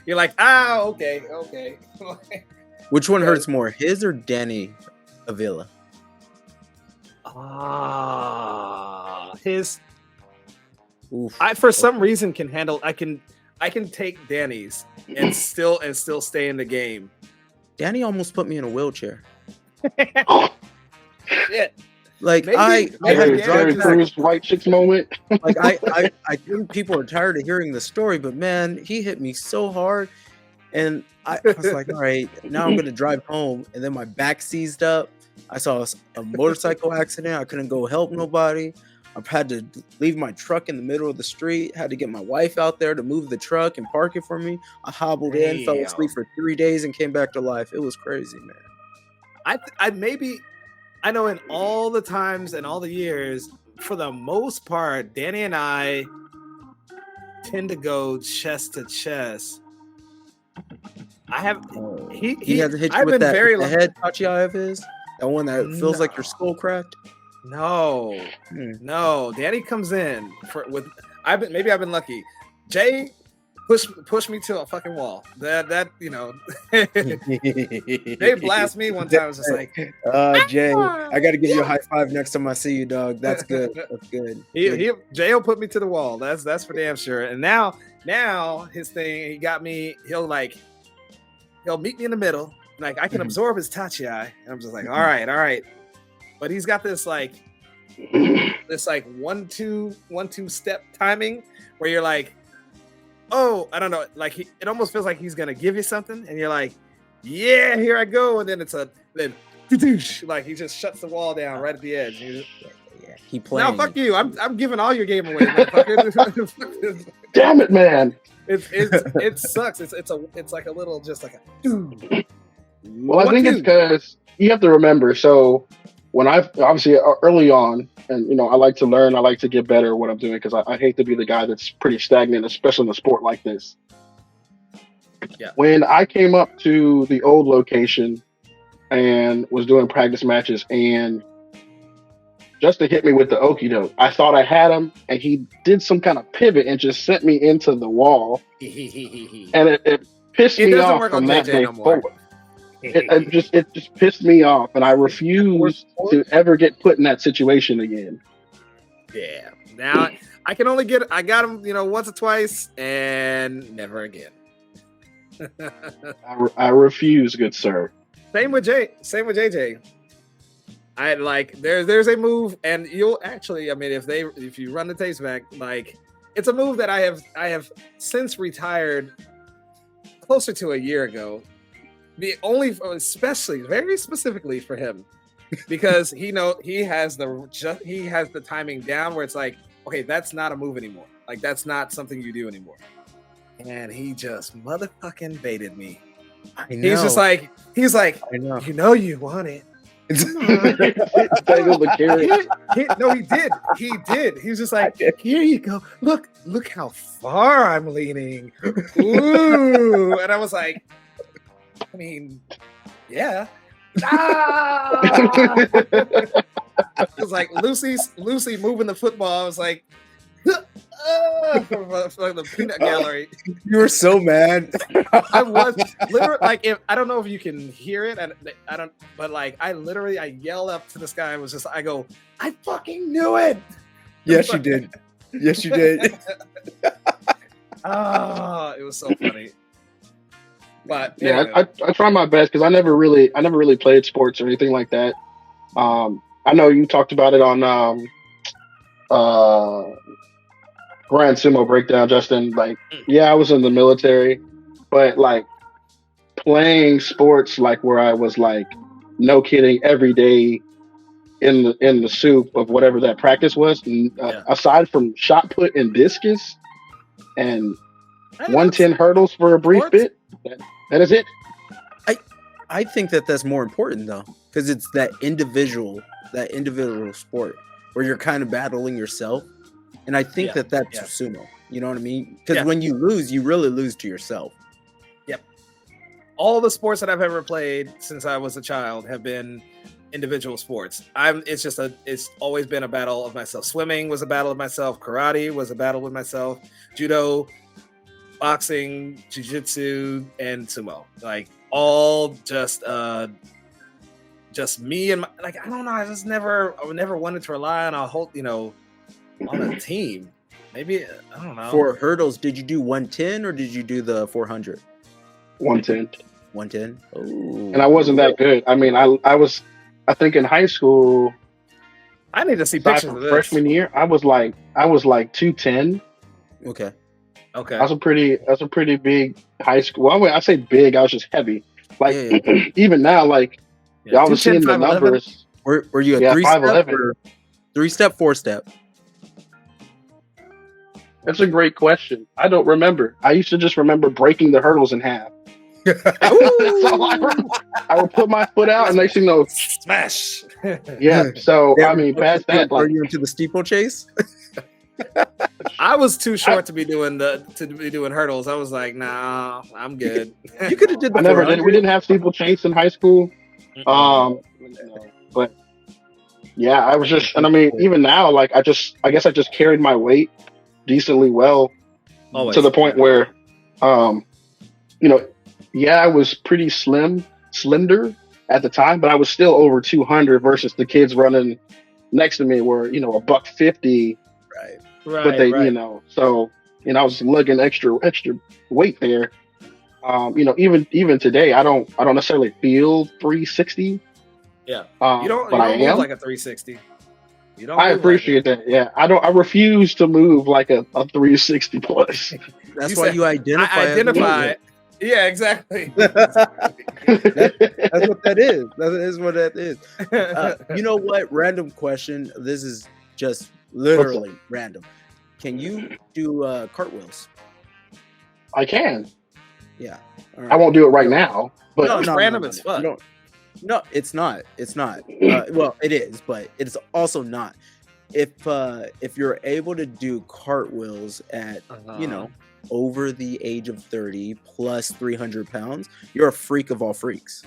You're like, okay. Which one hurts more, his or Danny Avila? His. Oof. I for some reason can handle. I can take Danny's and still stay in the game. Danny almost put me in a wheelchair. Shit. Like maybe I had a Jerry Cruz white chicks moment. Like I think people are tired of hearing the story, but man, he hit me so hard, and I was like, all right, now I'm gonna drive home, and then my back seized up. I saw a motorcycle accident. I couldn't go help nobody. I had to leave my truck in the middle of the street. Had to get my wife out there to move the truck and park it for me. I hobbled in, fell asleep for 3 days, and came back to life. It was crazy, man. I know in all the times and all the years, for the most part, Danny and I tend to go chest to chest. He hasn't hit you with that head Tachiai of his? That one that feels like your skull cracked? No. Danny comes in I've been lucky. Jay push me to a fucking wall. That they blast me one time. I was just like, Jay, I got to give you a high five next time I see you, dog. That's good. That's good. Jay will put me to the wall. That's for damn sure. And now his thing, he got me. He'll meet me in the middle. Like I can absorb his Tachiai, and I'm just like, all right. But he's got this like 1-2 step timing where you're like, oh, I don't know. Like it almost feels like he's gonna give you something, and you're like, yeah, here I go. And then like he just shuts the wall down right at the edge. He playing. Now fuck you. I'm giving all your game away, motherfucker. Damn it, man. It sucks. It's like a little just like a Well, I think it's because you have to remember. So when I've obviously early on, and I like to learn, I like to get better at what I'm doing because I hate to be the guy that's pretty stagnant, especially in a sport like this. Yeah. When I came up to the old location and was doing practice matches, and Justin hit me with the okie doke. I thought I had him, and he did some kind of pivot and just sent me into the wall. And it pissed me off from that day forward. It just pissed me off, and I refuse to ever get put in that situation again. Yeah. Now I got him, once or twice, and never again. I refuse, good sir. Same with JJ. I there's a move, and you'll actually, if you run the tapes back, it's a move that I have since retired closer to a year ago. Especially very specifically for him, because he has the timing down where it's like, okay, that's not a move anymore. Like that's not something you do anymore. And he just motherfucking baited me. I know. He's like, I know. You want it. No, he did. He did. He was just like, here you go. Look how far I'm leaning. Ooh. And I was like, yeah. It was like Lucy moving the football. I was like, from the peanut gallery. You were so mad. I was literally I don't know if you can hear it, and I don't, but I yelled up to the sky and was just, I go, I fucking knew it. Yes, you did. Yes, you did. It was so funny. But yeah, anyway. I try my best because I never really played sports or anything like that. I know you talked about it on Grand Sumo Breakdown, Justin. I was in the military, but playing sports where I was no kidding every day in the soup of whatever that practice was. Aside from shot put and discus and 110 hurdles for a brief bit. That is it. I think that's more important though, because it's that individual sport where you're kind of battling yourself, and I think that's sumo. You know what I mean? Because when you lose, you really lose to yourself. Yep. All the sports that I've ever played since I was a child have been individual sports. It's always been a battle of myself. Swimming was a battle of myself. Karate was a battle with myself. Judo, boxing, jiu-jitsu, and sumo, all just me and my, I don't know. I never wanted to rely on a whole, on a team. Maybe I don't know. For hurdles, did you do 110 or did you do the 400? 110. 110. Oh, and I wasn't that good. I think in high school. I need to see pictures of this. Freshman year, I was 210. Okay. That's a pretty big high school. Well, I say big. I was just heavy. Even now, y'all was seeing the numbers. Were you a 3-step or 3-step, 4-step? That's a great question. I don't remember. I used to just remember breaking the hurdles in half. That's all I remember. I would put my foot out, and next thing you know, smash. Yeah. So past that, are you into the steeplechase? I was too short to be doing hurdles. I was like, nah, I'm good. You could have did. I never did. We didn't have steeplechase in high school. But yeah, I was just, and even now, I guess I just carried my weight decently well. Always. To the point where, I was pretty slender at the time, but I was still over 200 versus the kids running next to me were, $150. Right. But they, so, I was lugging extra weight there. Even today, I don't necessarily feel 360. Yeah. You don't move like a 360. You don't. I appreciate that. Yeah. I refuse to move like a 360 plus. That's why you identify. Yeah, exactly. That's what that is. That is what that is. You know what? Random question. This is just literally random. Can you do cartwheels? I can. Yeah. I won't do it right now, but It's random as fuck. No, it's not. It's not. Well, it is, but it's also not. If you're able to do cartwheels at over the age of 30 plus 300 pounds, you're a freak of all freaks.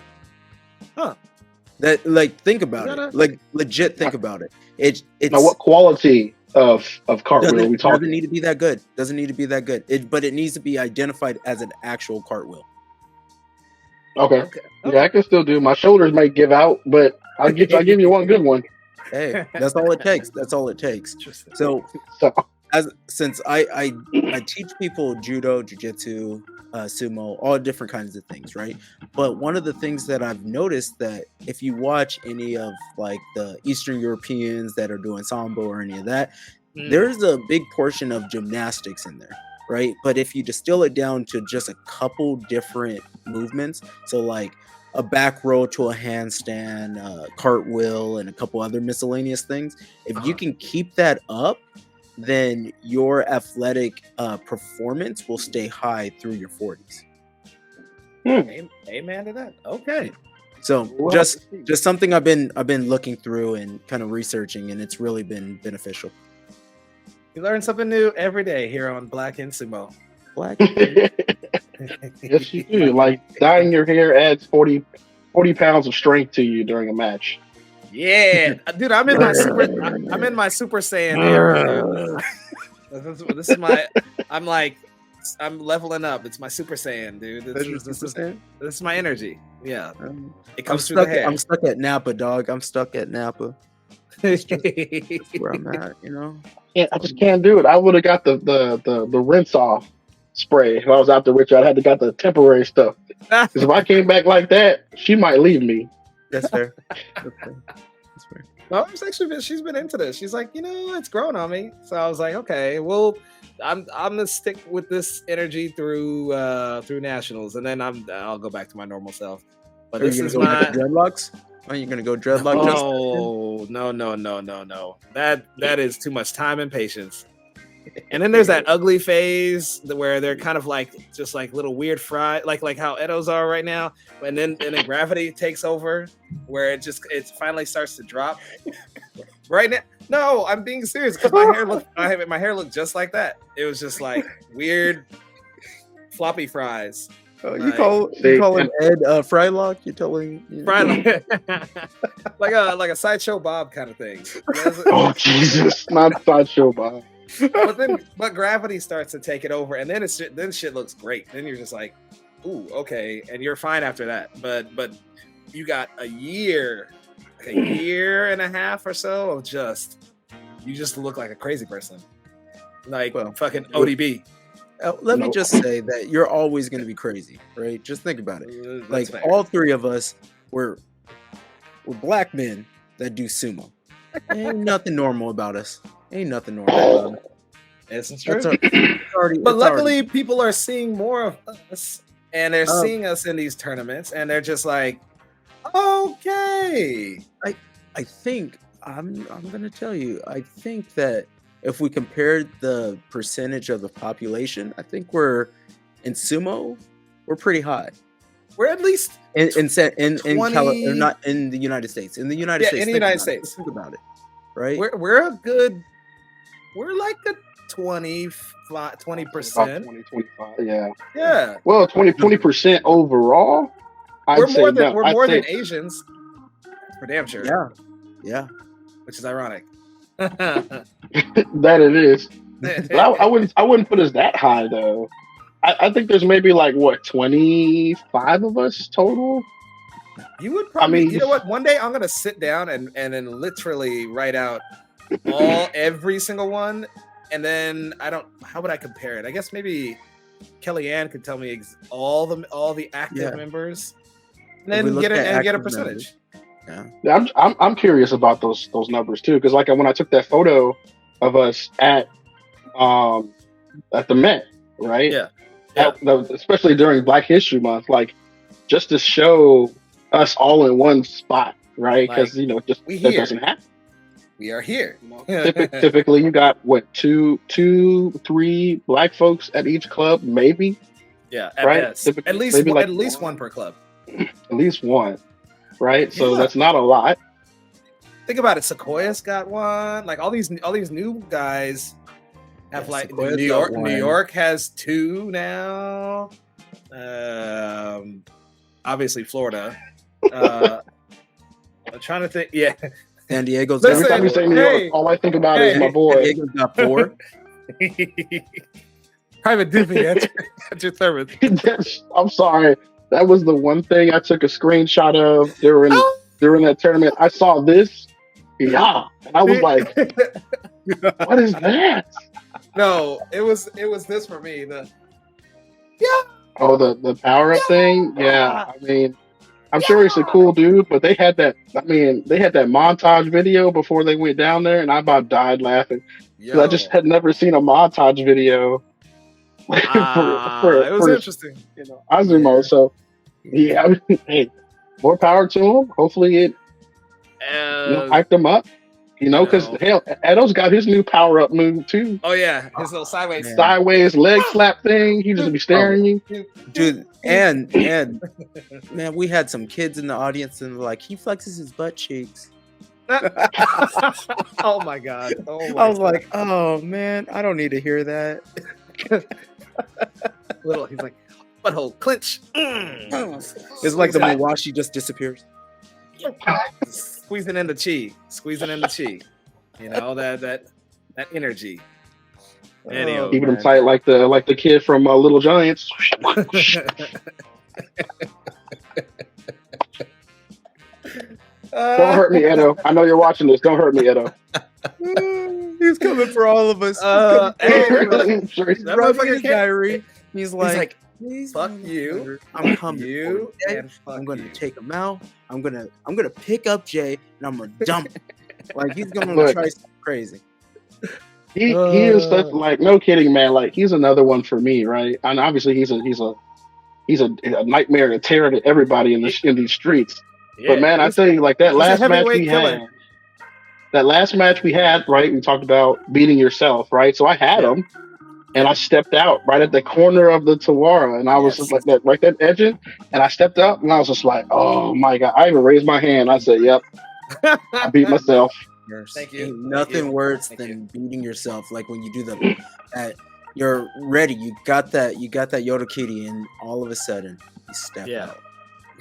Huh. That, like, think about it. Like, legit think about it. It's now what quality of cartwheel are we talking? Doesn't need to be that good. Doesn't need to be that good. But it needs to be identified as an actual cartwheel. Okay. Yeah, I can still do. My shoulders might give out, but I'll give you one good one. Hey, that's all it takes. That's all it takes. So since I teach people judo, jiu-jitsu, sumo, all different kinds of things, right? But one of the things that I've noticed, that if you watch any of like the Eastern Europeans that are doing sambo or any of that, there's a big portion of gymnastics in there, right? But if you distill it down to just a couple different movements, so like a back row to a handstand, cartwheel, and a couple other miscellaneous things, if you can keep that up, then your athletic performance will stay high through your 40s. Amen to that. Okay. So just something I've been looking through and kind of researching, and it's really been beneficial. You learn something new every day here on Black in Sumo. Black. Yes, you do. Like, dyeing your hair adds 40 pounds of strength to you during a match. Yeah, dude, I'm in my Super Saiyan era. This is my. I'm leveling up. It's my Super Saiyan, dude. This is my energy. Yeah, it comes through the hair. I'm stuck at Napa, dog. I'm stuck at Napa. That's where I'm at, you know. Yeah, I just can't do it. I would have got the rinse off spray if I was out there with you. I'd have to got the temporary stuff. Because if I came back like that, she might leave me. That's fair. Well, she's been into this. She's like, it's grown on me. So I was like, okay, well, I'm gonna stick with this energy through nationals, and then I'll go back to my normal self. But this is my dreadlocks. Are you gonna go dreadlock? No. That is too much time and patience. And then there's that ugly phase where they're kind of like just like little weird fry, like how Edos are right now. And then gravity takes over, where it finally starts to drop. Right now, no, I'm being serious, because my hair looked just like that. It was just like weird floppy fries. Oh, you call him Ed Frylock? You're telling Frylock, like a Sideshow Bob kind of thing. Oh Jesus, not Sideshow Bob. But gravity starts to take it over, and then shit looks great. Then you're just like, ooh, okay, and you're fine after that. But you got a year and a half or so of you just look like a crazy person, like fucking ODB. Let me just say that you're always going to be crazy, right? Just think about it. Like, fair. All three of us we're black men that do sumo. Ain't nothing normal about us. Ain't nothing normal about us. It's true. But luckily, people are seeing more of us, and they're seeing us in these tournaments, and they're just like, okay. I think I'm gonna tell you. I think that if we compared the percentage of the population, I think we're in sumo. We're pretty high. We're at least in not in the United States. In the United States. In the United States. Think about it. Right? We're like a 20%. 20, 25, yeah. Yeah. Well, 20% overall. We're more than Asians. For damn sure. Yeah. Which is ironic. That it is. But I wouldn't put us that high though. I think there's maybe like 25 of us total. You would probably. You know what? One day I'm gonna sit down and then literally write out every single one, and then how would I compare it? I guess maybe Kellyanne could tell me all the active members, and then get a percentage. Yeah, I'm curious about those numbers too, because like when I took that photo of us at the Met, right? Yeah. Especially during Black History Month, like just to show us all in one spot, right? Because that doesn't happen. We are here. Typically, you got 2, 3 Black folks at each club, maybe. Yeah, at right? best. Typically, At least maybe like at least one per club. at least one, right? So Yeah. that's not a lot. Think about it. Sequoia's got one. Like all these new guys have Yeah, like Sequoia's New got York. one. New York has 2 now. Obviously Florida. I'm trying to think. Yeah, San Diego's Listen, Every got time you four. say New hey, York, all I think about is hey. my San boy. Diego's got 4. Private Disney at your service. I'm sorry. That was the one thing I took a screenshot of during that tournament. I saw this, yeah, and I was like, "What is that?" No, it was this for me. The Oh, the power up thing. Yeah, I mean, I'm sure he's a cool dude, but they had that. I mean, they had that montage video before they went down there, and I about died laughing because I just had never seen a montage video it was interesting. Azumo. Yeah. So yeah, I mean, hey, more power to him. Hopefully it hyped him up. Because hell, Edo's got his new power up move too. Oh yeah, his little sideways Leg slap thing. He just be staring you, dude. And man, we had some kids in the audience, and like he flexes his butt cheeks. Oh my god! I was like, oh man, I don't need to hear that. He's like, butthole clench. It's like the Mawashi just disappears. Squeezing in the chi. That energy. Anyway, keeping him tight like the kid from Little Giants. Don't hurt me, Edo. I know you're watching this. Don't hurt me, Edo. He's coming for all of us. He's rubbing his diary. He's like, fuck you. I'm coming. You I'm gonna take him out. I'm gonna pick up Jay and I'm gonna dump him. Like he's gonna try something crazy. He is such no kidding, man. Like he's another one for me, right? And obviously he's a nightmare to tear at everybody in these streets. Yeah, but man, I tell you, like that last match we had, right? We talked about beating yourself, right? So I had him, and I stepped out right at the corner of the Tawara, and I was just like that, right that edging, and I stepped up, and I was just like, oh my god! I even raised my hand. I said, "Yep, I beat myself." Thank you. Nothing worse than beating yourself. Like when you do that, you're ready. You got that Yoda Kitty, and all of a sudden you step out,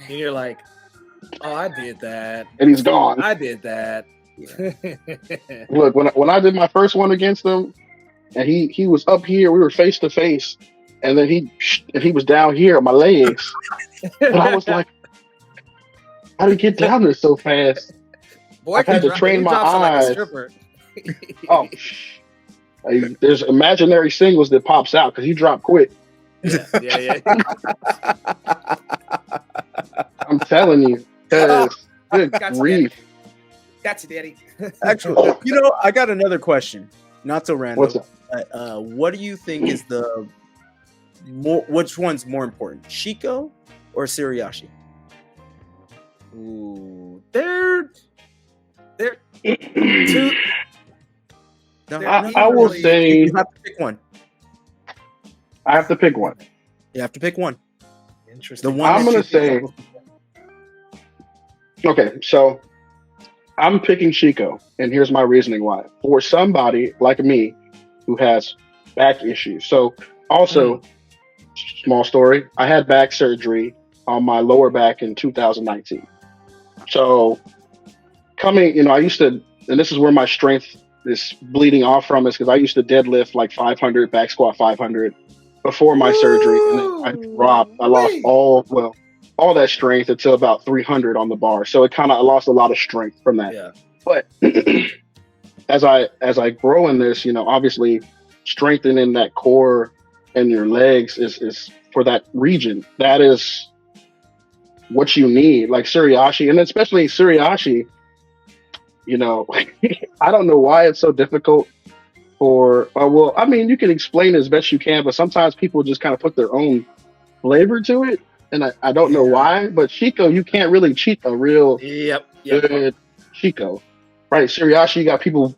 and you're like, oh, I did that. And he's gone. I did that. Yeah. Look, when I did my first one against him, and he was up here, we were face to face, and then he was down here on my legs. And I was like, how did he get down there so fast? Boy, I had to train my eyes. Like there's imaginary singles that pops out because he dropped quick. Yeah. I'm telling you. Good grief. Gotcha, Daddy. Actually, I got another question. Not so random. What's up? What do you think is which one's more important, Shiko or Suriyashi? Ooh, they're two. I will say you have to pick one. I have to pick one. You have to pick one. Interesting. The one I'm going to say. Okay, so I'm picking Shiko, and here's my reasoning why. For somebody like me who has back issues. So also, small story, I had back surgery on my lower back in 2019. So I used to, and this is where my strength is bleeding off from, is because I used to deadlift like 500, back squat 500 before my surgery, and then I dropped. I lost all that strength until about 300 on the bar. So I lost a lot of strength from that. Yeah. But as I grow in this, obviously strengthening that core and your legs is for that region. That is what you need. Like Suriyashi, and especially Suriyashi, I don't know why it's so difficult you can explain as best you can, but sometimes people just kind of put their own flavor to it. And I don't know why, but Shiko, you can't really cheat a real good Shiko, right? Suriyashi, you got people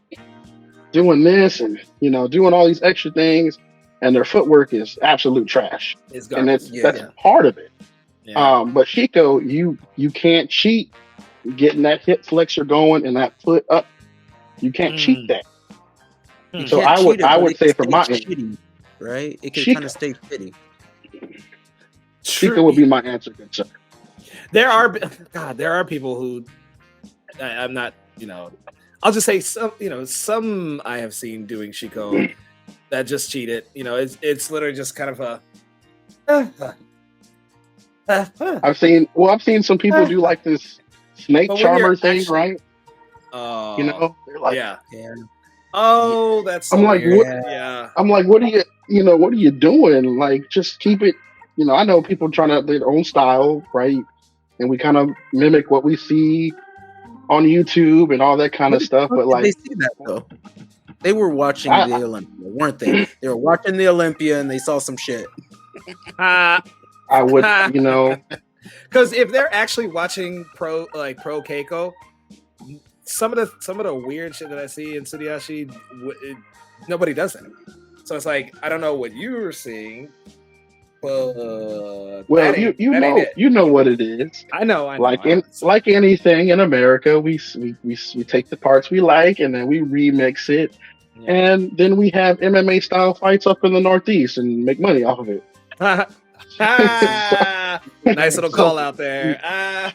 doing this and, doing all these extra things. and their footwork is absolute trash. It's And garbage. that's part of it. Yeah. But Shiko, you can't cheat getting that hip flexor going and that foot up. You can't cheat that. You So can't I would cheat it, I but would it say can from my stay end, shitty, right? It can Chico. kind of stay shitty. Shiko would be my answer, good sir. There are people who I'm not, I'll just say some I have seen doing Shiko that just cheated. It's literally just kind of a. I've seen some people do like this snake But when charmer you're thing, actually- right? Oh, They're like, yeah. Yeah. Oh, that's so I'm like, weird. what? Yeah. I'm like, what are you doing? Like, just keep it. I know people trying to have their own style, right? And we kind of mimic what we see on YouTube and all that kind of stuff. But like, they see that though. They were watching the Olympia, weren't they? They were watching the Olympia and they saw some shit. I would, because if they're actually watching pro Keiko, some of the weird shit that I see in Tsuruyashi, nobody does it. So it's like, I don't know what you were seeing, but well, you know what it is. I know. Like anything in America, we take the parts we like and then we remix it, and then we have MMA style fights up in the Northeast and make money off of it. Nice little call out there. I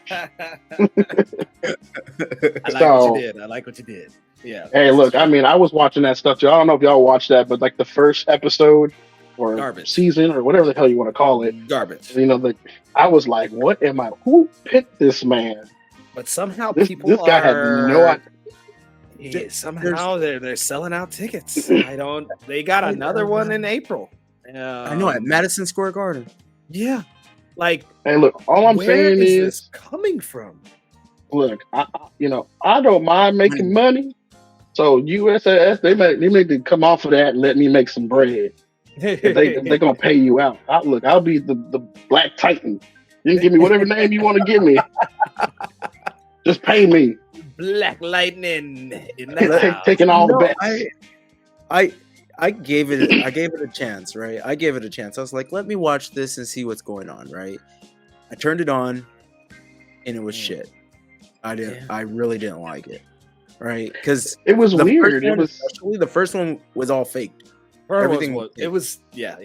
like what you did. Yeah. Hey, look, I mean, I was watching that stuff too. I don't know if y'all watched that, but like the first episode or Garbage. season or whatever the hell you want to call it. Garbage. I was like, what am I? Who picked this man? But somehow this guy had no idea. Yeah, somehow they're selling out tickets. They got another one in April. I know, at Madison Square Garden. Yeah. Like, hey, look, all I'm saying is this coming from? Look, I don't mind making money. So USS, they need to come off of that and let me make some bread. They're gonna pay you out. I'll be the Black Titan. You can give me whatever name you want to give me. Just pay me. Black Lightning. Taking all the bets. I gave it a chance, right? I gave it a chance. I was like, let me watch this and see what's going on, right? I turned it on and it was shit. I really didn't like it. Right? Because it was weird. The first one was all faked. Everything was it was yeah.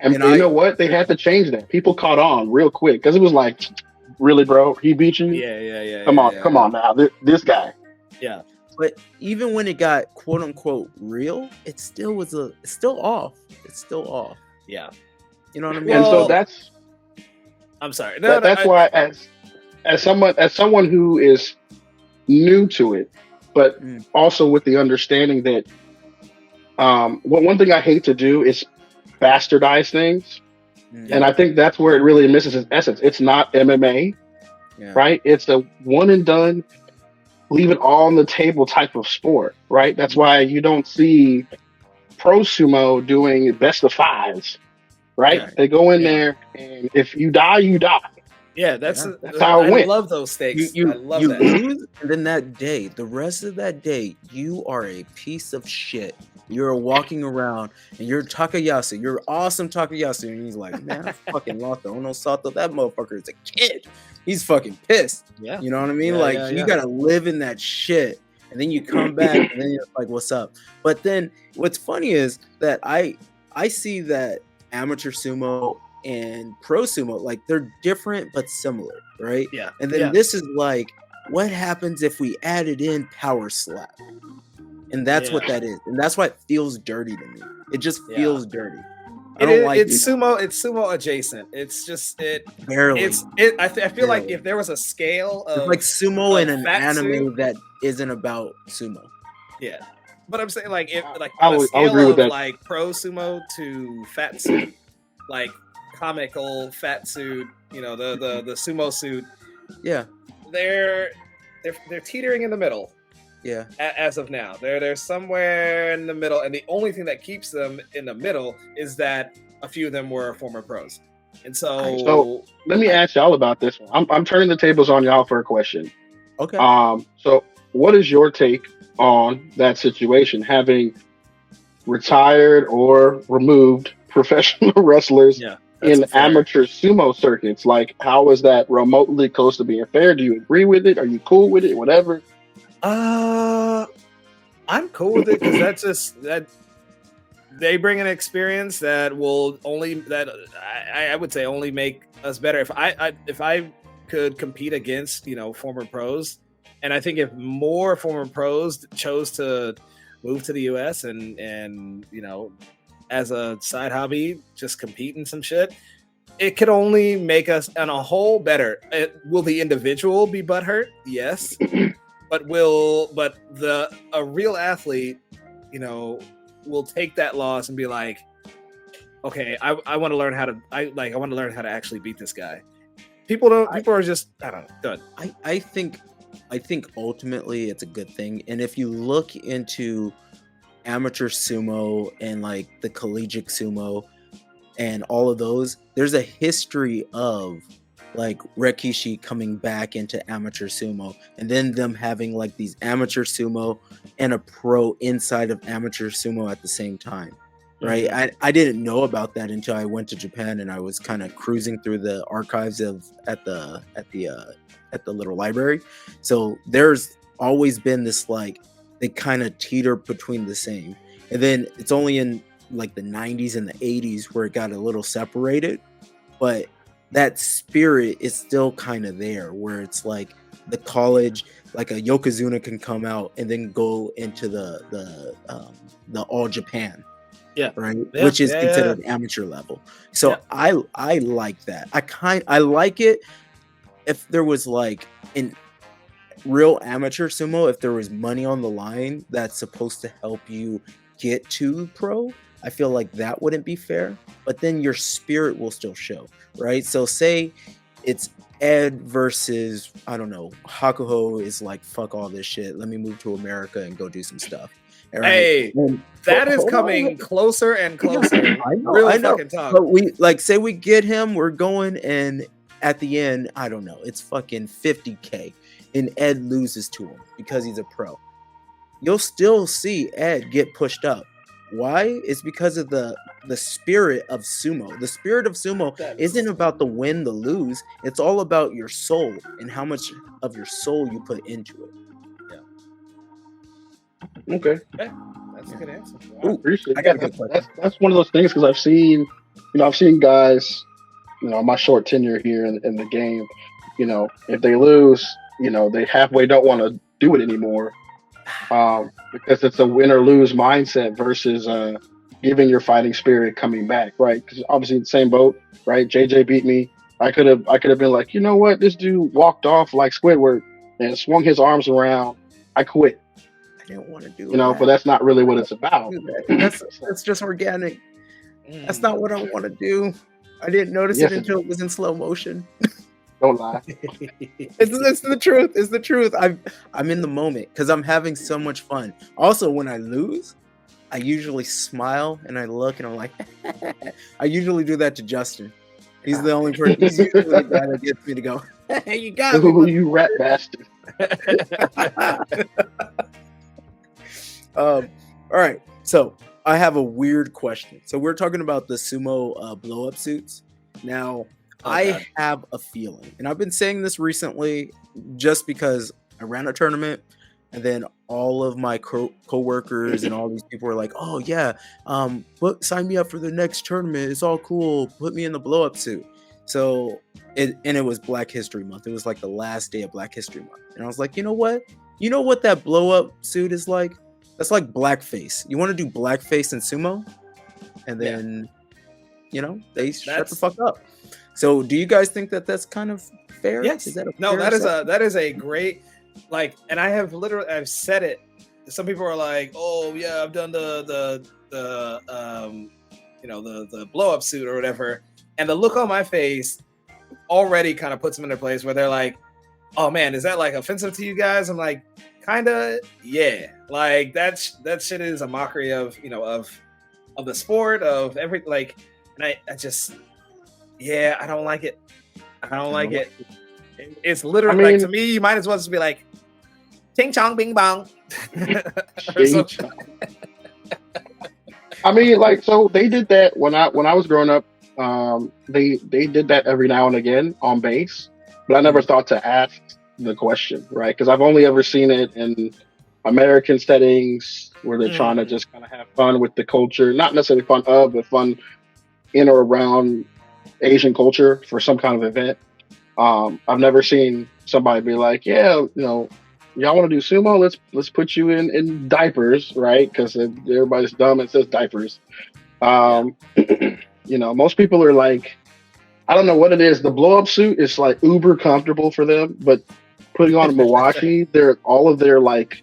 And you know what? They had to change that. People caught on real quick because it was like, really, bro? He beat you? Yeah. Come on now. This guy. Yeah. But even when it got quote unquote real, it still was it's still off. It's still off. Yeah. You know what I mean? And so that's I'm sorry. That's why as someone who is new to it, but also with the understanding that one thing I hate to do is bastardize things. And I think that's where it really misses its essence. It's not MMA, right? It's a one and done, leave it all on the table type of sport, right? That's why you don't see pro sumo doing best of fives, right? They go in there, and if you die, you die. Yeah, that's how it went. I love those stakes. I love that. Lose, and then that day, the rest of that day, you are a piece of shit. You're walking around and you're Takayasu. You're awesome Takayasu. And he's like, man, I fucking lost the Ono Sato. That motherfucker is a kid. He's fucking pissed. Yeah. You know what I mean? You gotta live in that shit. And then you come back and then you're like, what's up? But then what's funny is that I see that amateur sumo and pro sumo, like they're different but similar, right? Yeah. And then this is like, what happens if we added in power slap? And that's what that is. And that's why it feels dirty to me. It just feels dirty. It's sumo adjacent. It's just barely. I feel like if there was a scale of it's like sumo in an anime suit, that isn't about sumo. Yeah. But I'm saying like I'll agree with that. Like pro sumo to fat suit, like comical fat suit, the sumo suit. Yeah. They're teetering in the middle. Yeah. As of now, they're somewhere in the middle, and the only thing that keeps them in the middle is that a few of them were former pros. And so let me ask y'all about this one. I'm turning the tables on y'all for a question. Okay. So what is your take on that situation? Having retired or removed professional wrestlers Yeah, that's in fair. amateur sumo circuits. Like, how is that remotely close to being fair? Do you agree with it? Are you cool with it? Whatever. I'm cool with it because that's just that they bring an experience that will only that I would say only make us better. If I could compete against former pros, and I think if more former pros chose to move to the U.S. and as a side hobby just compete in some shit, it could only make us on a whole better. Will the individual be butthurt? Yes, but a real athlete, will take that loss and be like, okay, I want to learn how to I want to learn how to actually beat this guy. People are just, I don't know. Good. I think ultimately it's a good thing. And if you look into amateur sumo and like the collegiate sumo and all of those, there's a history of like Rikishi coming back into amateur sumo and then them having like these amateur sumo and a pro inside of amateur sumo at the same time. Right. Mhm. I didn't know about that until I went to Japan and I was kind of cruising through the archives at the little library. So there's always been this like they kind of teeter between the same. And then it's only in like the 90s and the 80s where it got a little separated, but that spirit is still kind of there where it's like the college, like a Yokozuna can come out and then go into the All Japan. Yeah. Right. Yeah, Which is yeah, considered yeah. amateur level. So Yeah. I like that. I like it if there was like in real amateur sumo, if there was money on the line that's supposed to help you get to pro, I feel like that wouldn't be fair, but then your spirit will still show, right? So say it's Ed versus, I don't know, Hakuho is like, fuck all this shit. Let me move to America and go do some stuff. All right. Hey, that is hold on. coming closer and closer. I know, Real I know. fucking talk. But we like say we get him, we're going, and at the end, I don't know, it's fucking 50K, and Ed loses to him because he's a pro. You'll still see Ed get pushed up. Why? It's because of the spirit of sumo. The spirit of sumo isn't about the win, the lose. It's all about your soul and how much of your soul you put into it. Okay. That's a good answer. I appreciate it. I got a good question. That's one of those things because I've seen guys, my short tenure here in the game, if they lose, they halfway don't want to do it anymore, because it's a win or lose mindset versus giving your fighting spirit coming back, right? Because obviously the same boat, right? JJ beat me. I could have been like, you know what, this dude walked off like Squidward and swung his arms around. I quit. I didn't want to do it. But that's not really what it's about. That's just organic. That's not what I want to do. I didn't notice it until it was in slow motion. Don't lie. It's the truth. It's the truth. I'm in the moment because I'm having so much fun. Also, when I lose, I usually smile and I look and I'm like, I usually do that to Justin. He's the only person. He's usually the guy that gets me to go, hey, you got me. You rat bastard. All right. So I have a weird question. So we're talking about the sumo blow up suits. Now, I have a feeling, and I've been saying this recently just because I ran a tournament and then all of my co-workers and all these people were like, oh yeah, sign me up for the next tournament. It's all cool. Put me in the blow up suit. So it was Black History Month. It was like the last day of Black History Month. And I was like, you know what? You know what that blow up suit is like? That's like blackface. You want to do blackface in sumo? And then, they shut the fuck up. So do you guys think that that's kind of fair? Yes. Is that a no, fair that is a great, and I've said it. Some people are like, oh yeah, I've done the blow up suit or whatever. And the look on my face already kind of puts them in their place where they're like, oh man, is that like offensive to you guys? I'm like, kinda, yeah. Like that shit is a mockery of of the sport, of every and I just, yeah, I don't like it. I don't like it. It's literally to me, you might as well just be like, ting chong bing bong. I mean, like, so they did that when I was growing up. They did that every now and again on base, but I never thought to ask the question, right? Because I've only ever seen it in American settings where they're trying to Mm. just kind of have fun with the culture, not necessarily fun of, but fun in or around Asian culture for some kind of event. I've never seen somebody be like, yeah, y'all want to do sumo? Let's put you in diapers, right? Because everybody's dumb and says diapers. Yeah. Um, most people are like, I don't know what it is. The blow up suit is like uber comfortable for them, but putting on a mawashi, all of their like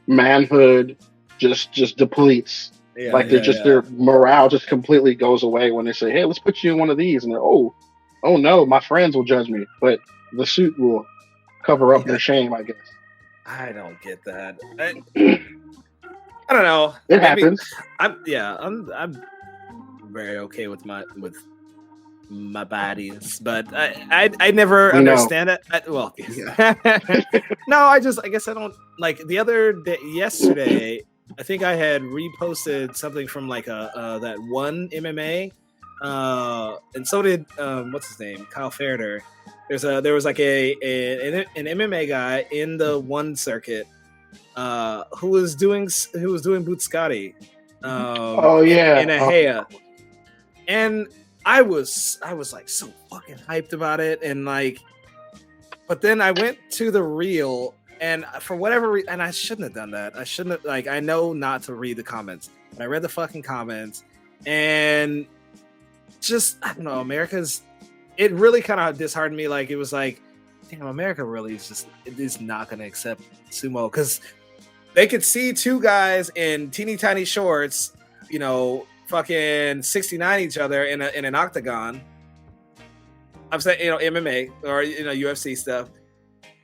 manhood just depletes. Yeah, Like they're yeah, just yeah. their morale just completely goes away when they say, "Hey, let's put you in one of these," and they're, oh no, my friends will judge me, but the suit will cover up Yeah. their shame, I guess. I don't get that. I don't know. It I mean, happens. I'm very okay with my bodies, but I never We know. understand it. Well, Yeah. no, I guess I don't like the other day. Yesterday, I think I had reposted something from like that one MMA, and so did what's his name, Kyle Ferder. There was like an MMA guy in the one circuit who was doing Bootscotty Oh yeah. in a Heya, and I was like so fucking hyped about it, and like, but then I went to the reel, and for whatever reason, and I shouldn't have done that. I shouldn't have, like, I know not to read the comments, but I read the fucking comments, and just I don't know, it really kind of disheartened me. Like it was like, damn, America really is not going to accept sumo because they could see two guys in teeny tiny shorts, fucking 69 each other in an octagon. I'm saying, MMA or UFC stuff.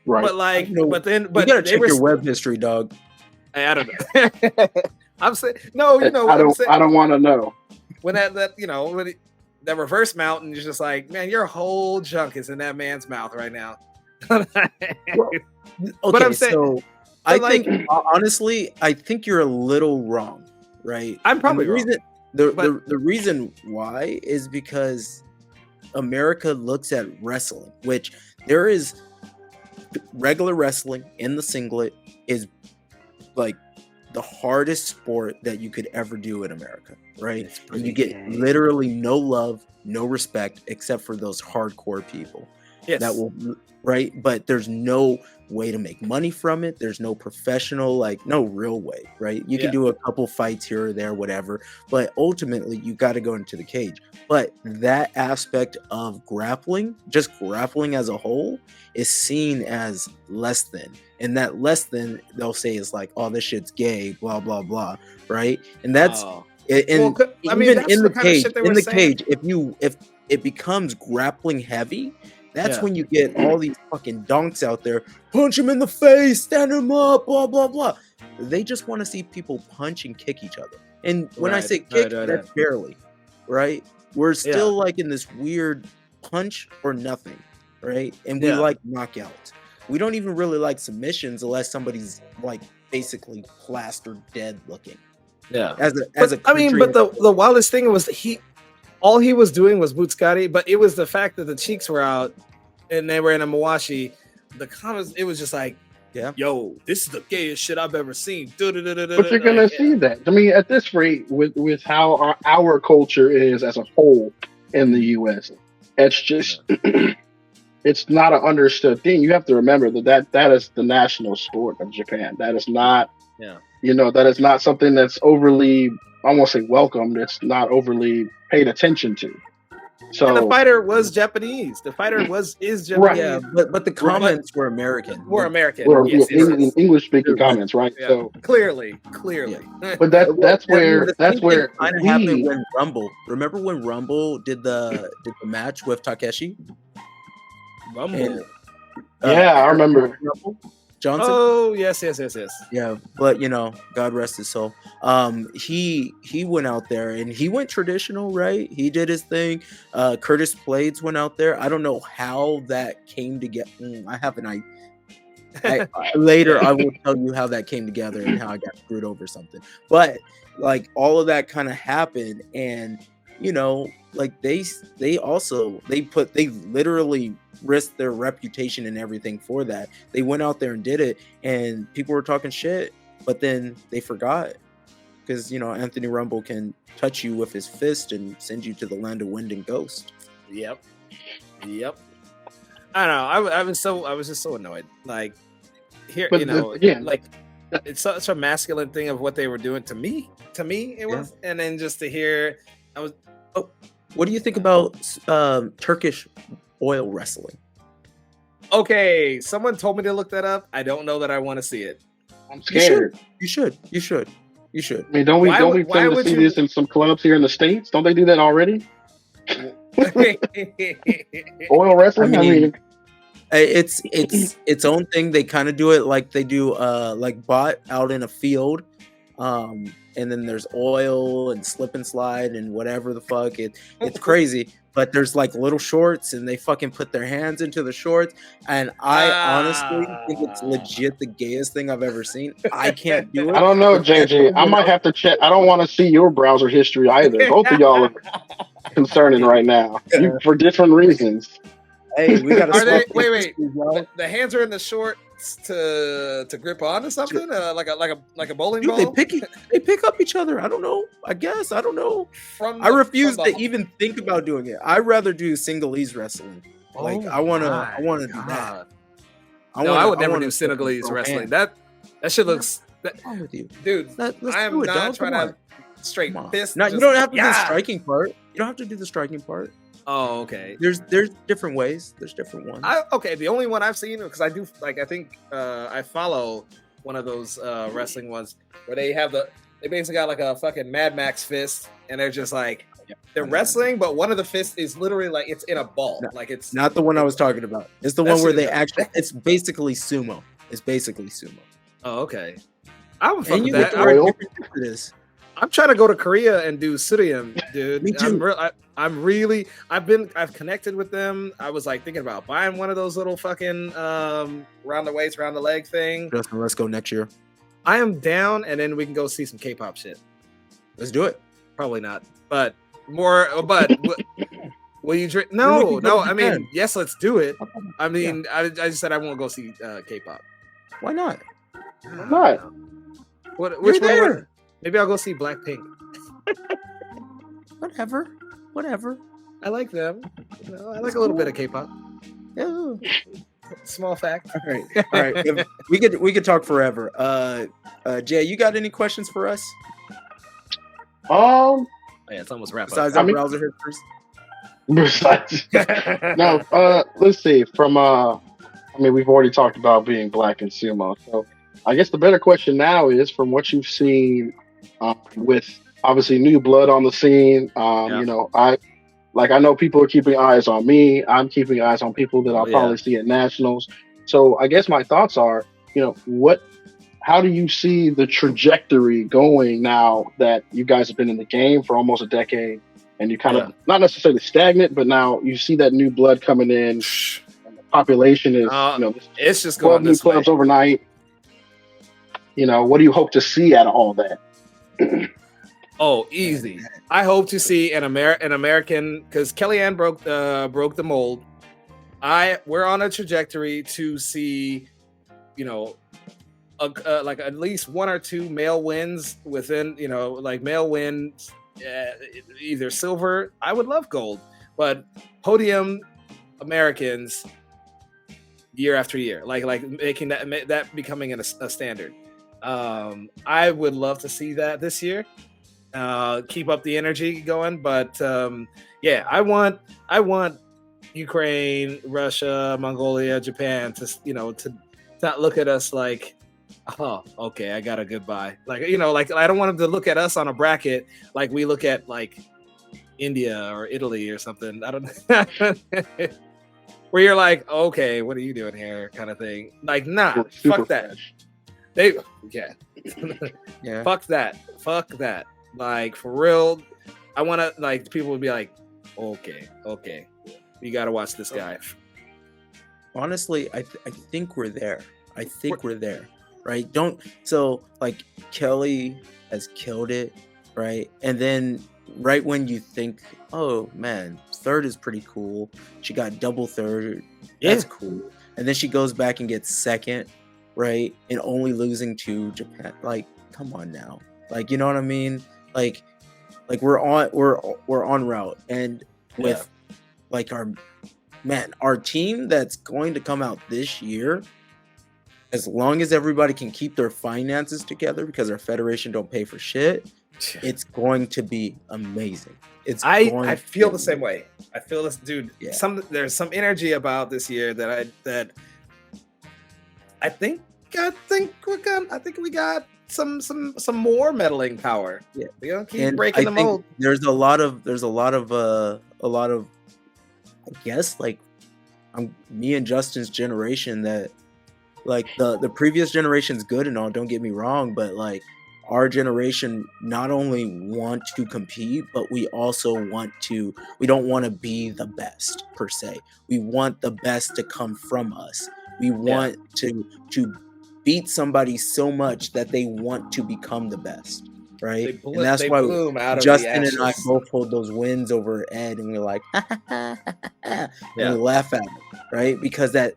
Right. But like, You gotta check your web history, dog. I don't know. I'm saying no. I don't want to know. When that reverse mount, and you're just like, man, your whole junk is in that man's mouth right now. Okay, But I'm saying, so I think honestly, I think you're a little wrong, right? I'm probably wrong. But The reason why is because America looks at wrestling, which there is regular wrestling in the singlet is like the hardest sport that you could ever do in America, right? And you get literally no love, no respect, except for those hardcore people. Yes. That will, right? But there's no way to make money from it. There's no professional, like no real way, right? You can do a couple fights here or there, whatever, but ultimately you got to go into the cage. But that aspect of grappling, just grappling as a whole, is seen as less than. And that less than they'll say is like, oh, this shit's gay, blah, blah, blah, right? And that's even in the cage, if it becomes grappling heavy, that's when you get all these fucking donks out there, punch him in the face, stand him up, blah, blah, blah. They just want to see people punch and kick each other. And when I say kick, that's barely, right? We're still like in this weird punch or nothing, right? And we like knockouts. We don't even really like submissions unless somebody's like basically plastered dead looking. Yeah. But the wildest thing was all he was doing was Bootscotty, but it was the fact that the cheeks were out and they were in a mawashi. The comments, it was just like, yo, this is the gayest shit I've ever seen. But you're gonna see that. I mean, at this rate, with how our culture is as a whole in the U.S., it's just it's not an understood thing. You have to remember that is the national sport of Japan. That is not, that is not something that's overly, I won't say welcomed. It's not overly paid attention to. So and the fighter was Japanese. The fighter is Japanese. Right. Yeah, but the comments were American. English speaking comments, right? Yeah. So clearly. Yeah. But that's where kind of happened when Rumble. Remember when Rumble did the match with Takeshi? Rumble. I remember. Rumble? Johnson? Oh, yes. Yeah, but God rest his soul. He went out there and he went traditional, right? He did his thing. Curtis Blades went out there. I don't know how that came together. I have an idea. Later I will tell you how that came together and how I got screwed over something. But like all of that kind of happened, and you know, like they literally risked their reputation and everything for that. They went out there and did it, and people were talking shit, but then they forgot. Because you know, Anthony Rumble can touch you with his fist and send you to the land of wind and ghost. Yep. I don't know. I was just so annoyed. Like here, But you know, again, like it's such a masculine thing of what they were doing to me. To me, it was, and then just to hear, I was. Oh, what do you think about Turkish oil wrestling? Okay, someone told me to look that up. I don't know that I want to see it. I'm scared. You should. I mean, don't we plan to see this in some clubs here in the States? Don't they do that already? Oil wrestling? I mean, it's its own thing. They kind of do it like they do like bot out in a field. And then there's oil and slip and slide and whatever the fuck. It's crazy. But there's like little shorts, and they fucking put their hands into the shorts. And I honestly think it's legit the gayest thing I've ever seen. I can't do it. I don't know, JJ. I might have to check. I don't want to see your browser history either. Both of y'all are concerning right now for different reasons. Hey, we got to. Wait. The hands are in the shorts to grip on or something, like a bowling ball. They pick up each other. I don't know. I guess I don't know. I refuse to even think about doing it. I'd rather do Sinhalese wrestling. Like I want to do that. I would never do Sinhalese wrestling. That shit looks. Wrong with you, dude? I am not trying to straight fist. No, you don't have to do the striking part. You don't have to do the striking part. Oh, okay. There's different ways. There's different ones. The only one I've seen, because I do like, I think I follow one of those wrestling ones where they basically got like a fucking Mad Max fist, and they're just like they're wrestling, but one of the fists is literally like it's in a ball. No, like it's not the one I was talking about. It's the one where they actually. It's basically sumo. Oh, okay. I would fuck with that. I'm trying to go to Korea and do Suryam, dude. Me too. I've connected with them. I was like thinking about buying one of those little fucking round the waist, round the leg thing. Justin, let's go next year. I am down, and then we can go see some K-pop shit. Let's do it. Probably not, but will you drink? No. I mean, yes, let's do it. I mean, I just said I won't go see K-pop. Why not? Why not? Which one? Maybe I'll go see Blackpink. Whatever. I like them. I like a little bit of K-pop. Yeah. Small fact. All right. we could talk forever. Jay, you got any questions for us? Yeah, it's almost wrapped up. Besides our browser history. No. Let's see. We've already talked about being black in sumo. So I guess the better question now is, from what you've seen, with obviously new blood on the scene. You know, I know people are keeping eyes on me. I'm keeping eyes on people that I'll probably see at nationals. So I guess my thoughts are, you know, how do you see the trajectory going now that you guys have been in the game for almost a decade, and you kind of not necessarily stagnant, but now you see that new blood coming in, and the population is, it's just going new clubs overnight. You know, what do you hope to see out of all that? Oh, easy. I hope to see an American, because Kellyanne broke the mold. We're on a trajectory to see, you know, like at least one or two male wins within, you know, like male wins, either silver. I would love gold, but podium Americans year after year, like making that becoming a standard. I would love to see that this year. Keep up the energy going, but I want Ukraine, Russia, Mongolia, Japan to not look at us like, oh, okay, I got a goodbye. Like, you know, like I don't want them to look at us on a bracket like we look at like India or Italy or something. I don't know. Where you're like, okay, what are you doing here, kind of thing. Like, nah, fuck that. Fuck that. Like, for real, I want to, like, people would be like, okay, you got to watch this guy. Honestly, I think we're there. I think we're there, right? So like Kelly has killed it, right? And then right when you think, oh man, third is pretty cool. She got double third. That's cool. And then she goes back and gets second, right? And only losing to Japan. Like, come on now. Like, you know what I mean? Like we're on route. And with like our team that's going to come out this year, as long as everybody can keep their finances together because our federation don't pay for shit, it's going to be amazing. I feel the same way. I feel this, dude. Yeah. There's some energy about this year that I think we got some more meddling power. Yeah, we gonna keep and breaking the mold. There's a lot of I guess like me and Justin's generation that like the previous generation's good and all, don't get me wrong, but like our generation not only want to compete, but we don't want to be the best per se. We want the best to come from us. We want to beat somebody so much that they want to become the best, right? And that's why Justin and I both hold those wins over Ed, and we're like, and we laugh at him, right? Because that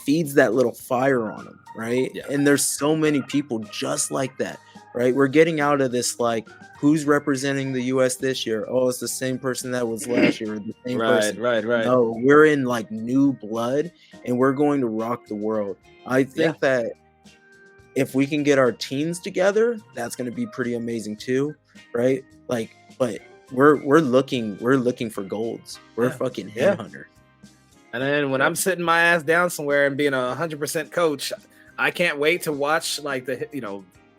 feeds that little fire on him, right? Yeah. And there's so many people just like that, right? We're getting out of this like, who's representing the U.S. this year? Oh, it's the same person that was last year. The same person. Right. No, we're in like new blood, and we're going to rock the world. I think that if we can get our teams together, that's going to be pretty amazing too, right? Like, but we're looking for golds. We're fucking headhunters. And then when I'm sitting my ass down somewhere and being 100% coach, I can't wait to watch like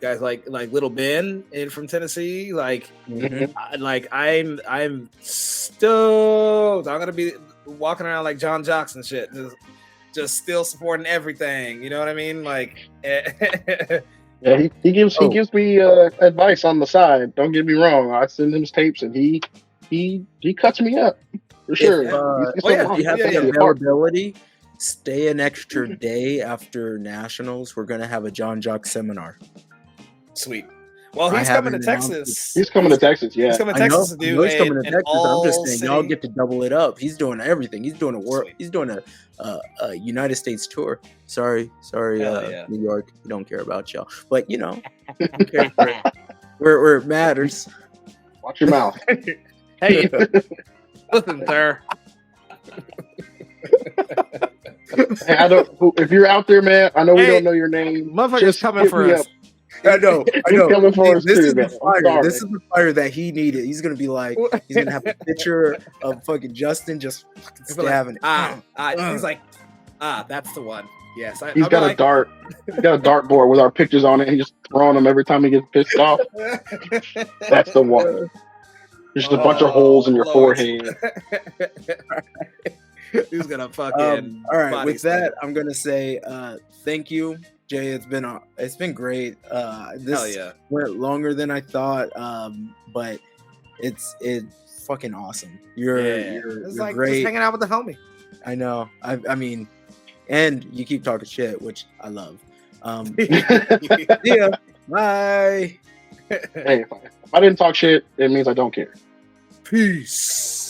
guys like Little Ben from Tennessee. Like, I'm stoked. I'm gonna be walking around like John Jocks and shit, just still supporting everything. You know what I mean? Like, yeah, he gives me advice on the side. Don't get me wrong. I send him his tapes, and he cuts me up for sure. If you have the availability, stay an extra day after nationals. We're gonna have a John Jock seminar. Sweet. Well, he's coming to Texas. He's coming to Texas. Yeah, he's coming to Texas to do. He's coming to Texas. I'm just saying, y'all get to double it up. He's doing everything. He's doing a world. He's doing a United States tour. Sorry, New York. We don't care about y'all, but you know, where it matters. Watch your mouth. Hey, listen, sir. Hey, if you're out there, man, I know we don't know your name. Motherfucker's coming for us. I know. This is the fire. This is the fire that he needed. He's gonna be like, he's gonna have a picture of fucking Justin just fucking stabbing it. He's like, that's the one. Yes, he's got a dart. He's got a dartboard with our pictures on it. And he's just throwing them every time he gets pissed off. That's the one. There's just a bunch of holes in your forehead. He's gonna fucking. All right. With that, I'm gonna say thank you, Jay. It's been great. This went longer than I thought, but it's fucking awesome. You're like great. Just hanging out with the homie. I know. I mean, and you keep talking shit, which I love. Yeah. Bye. Hey, if I didn't talk shit, it means I don't care. Peace.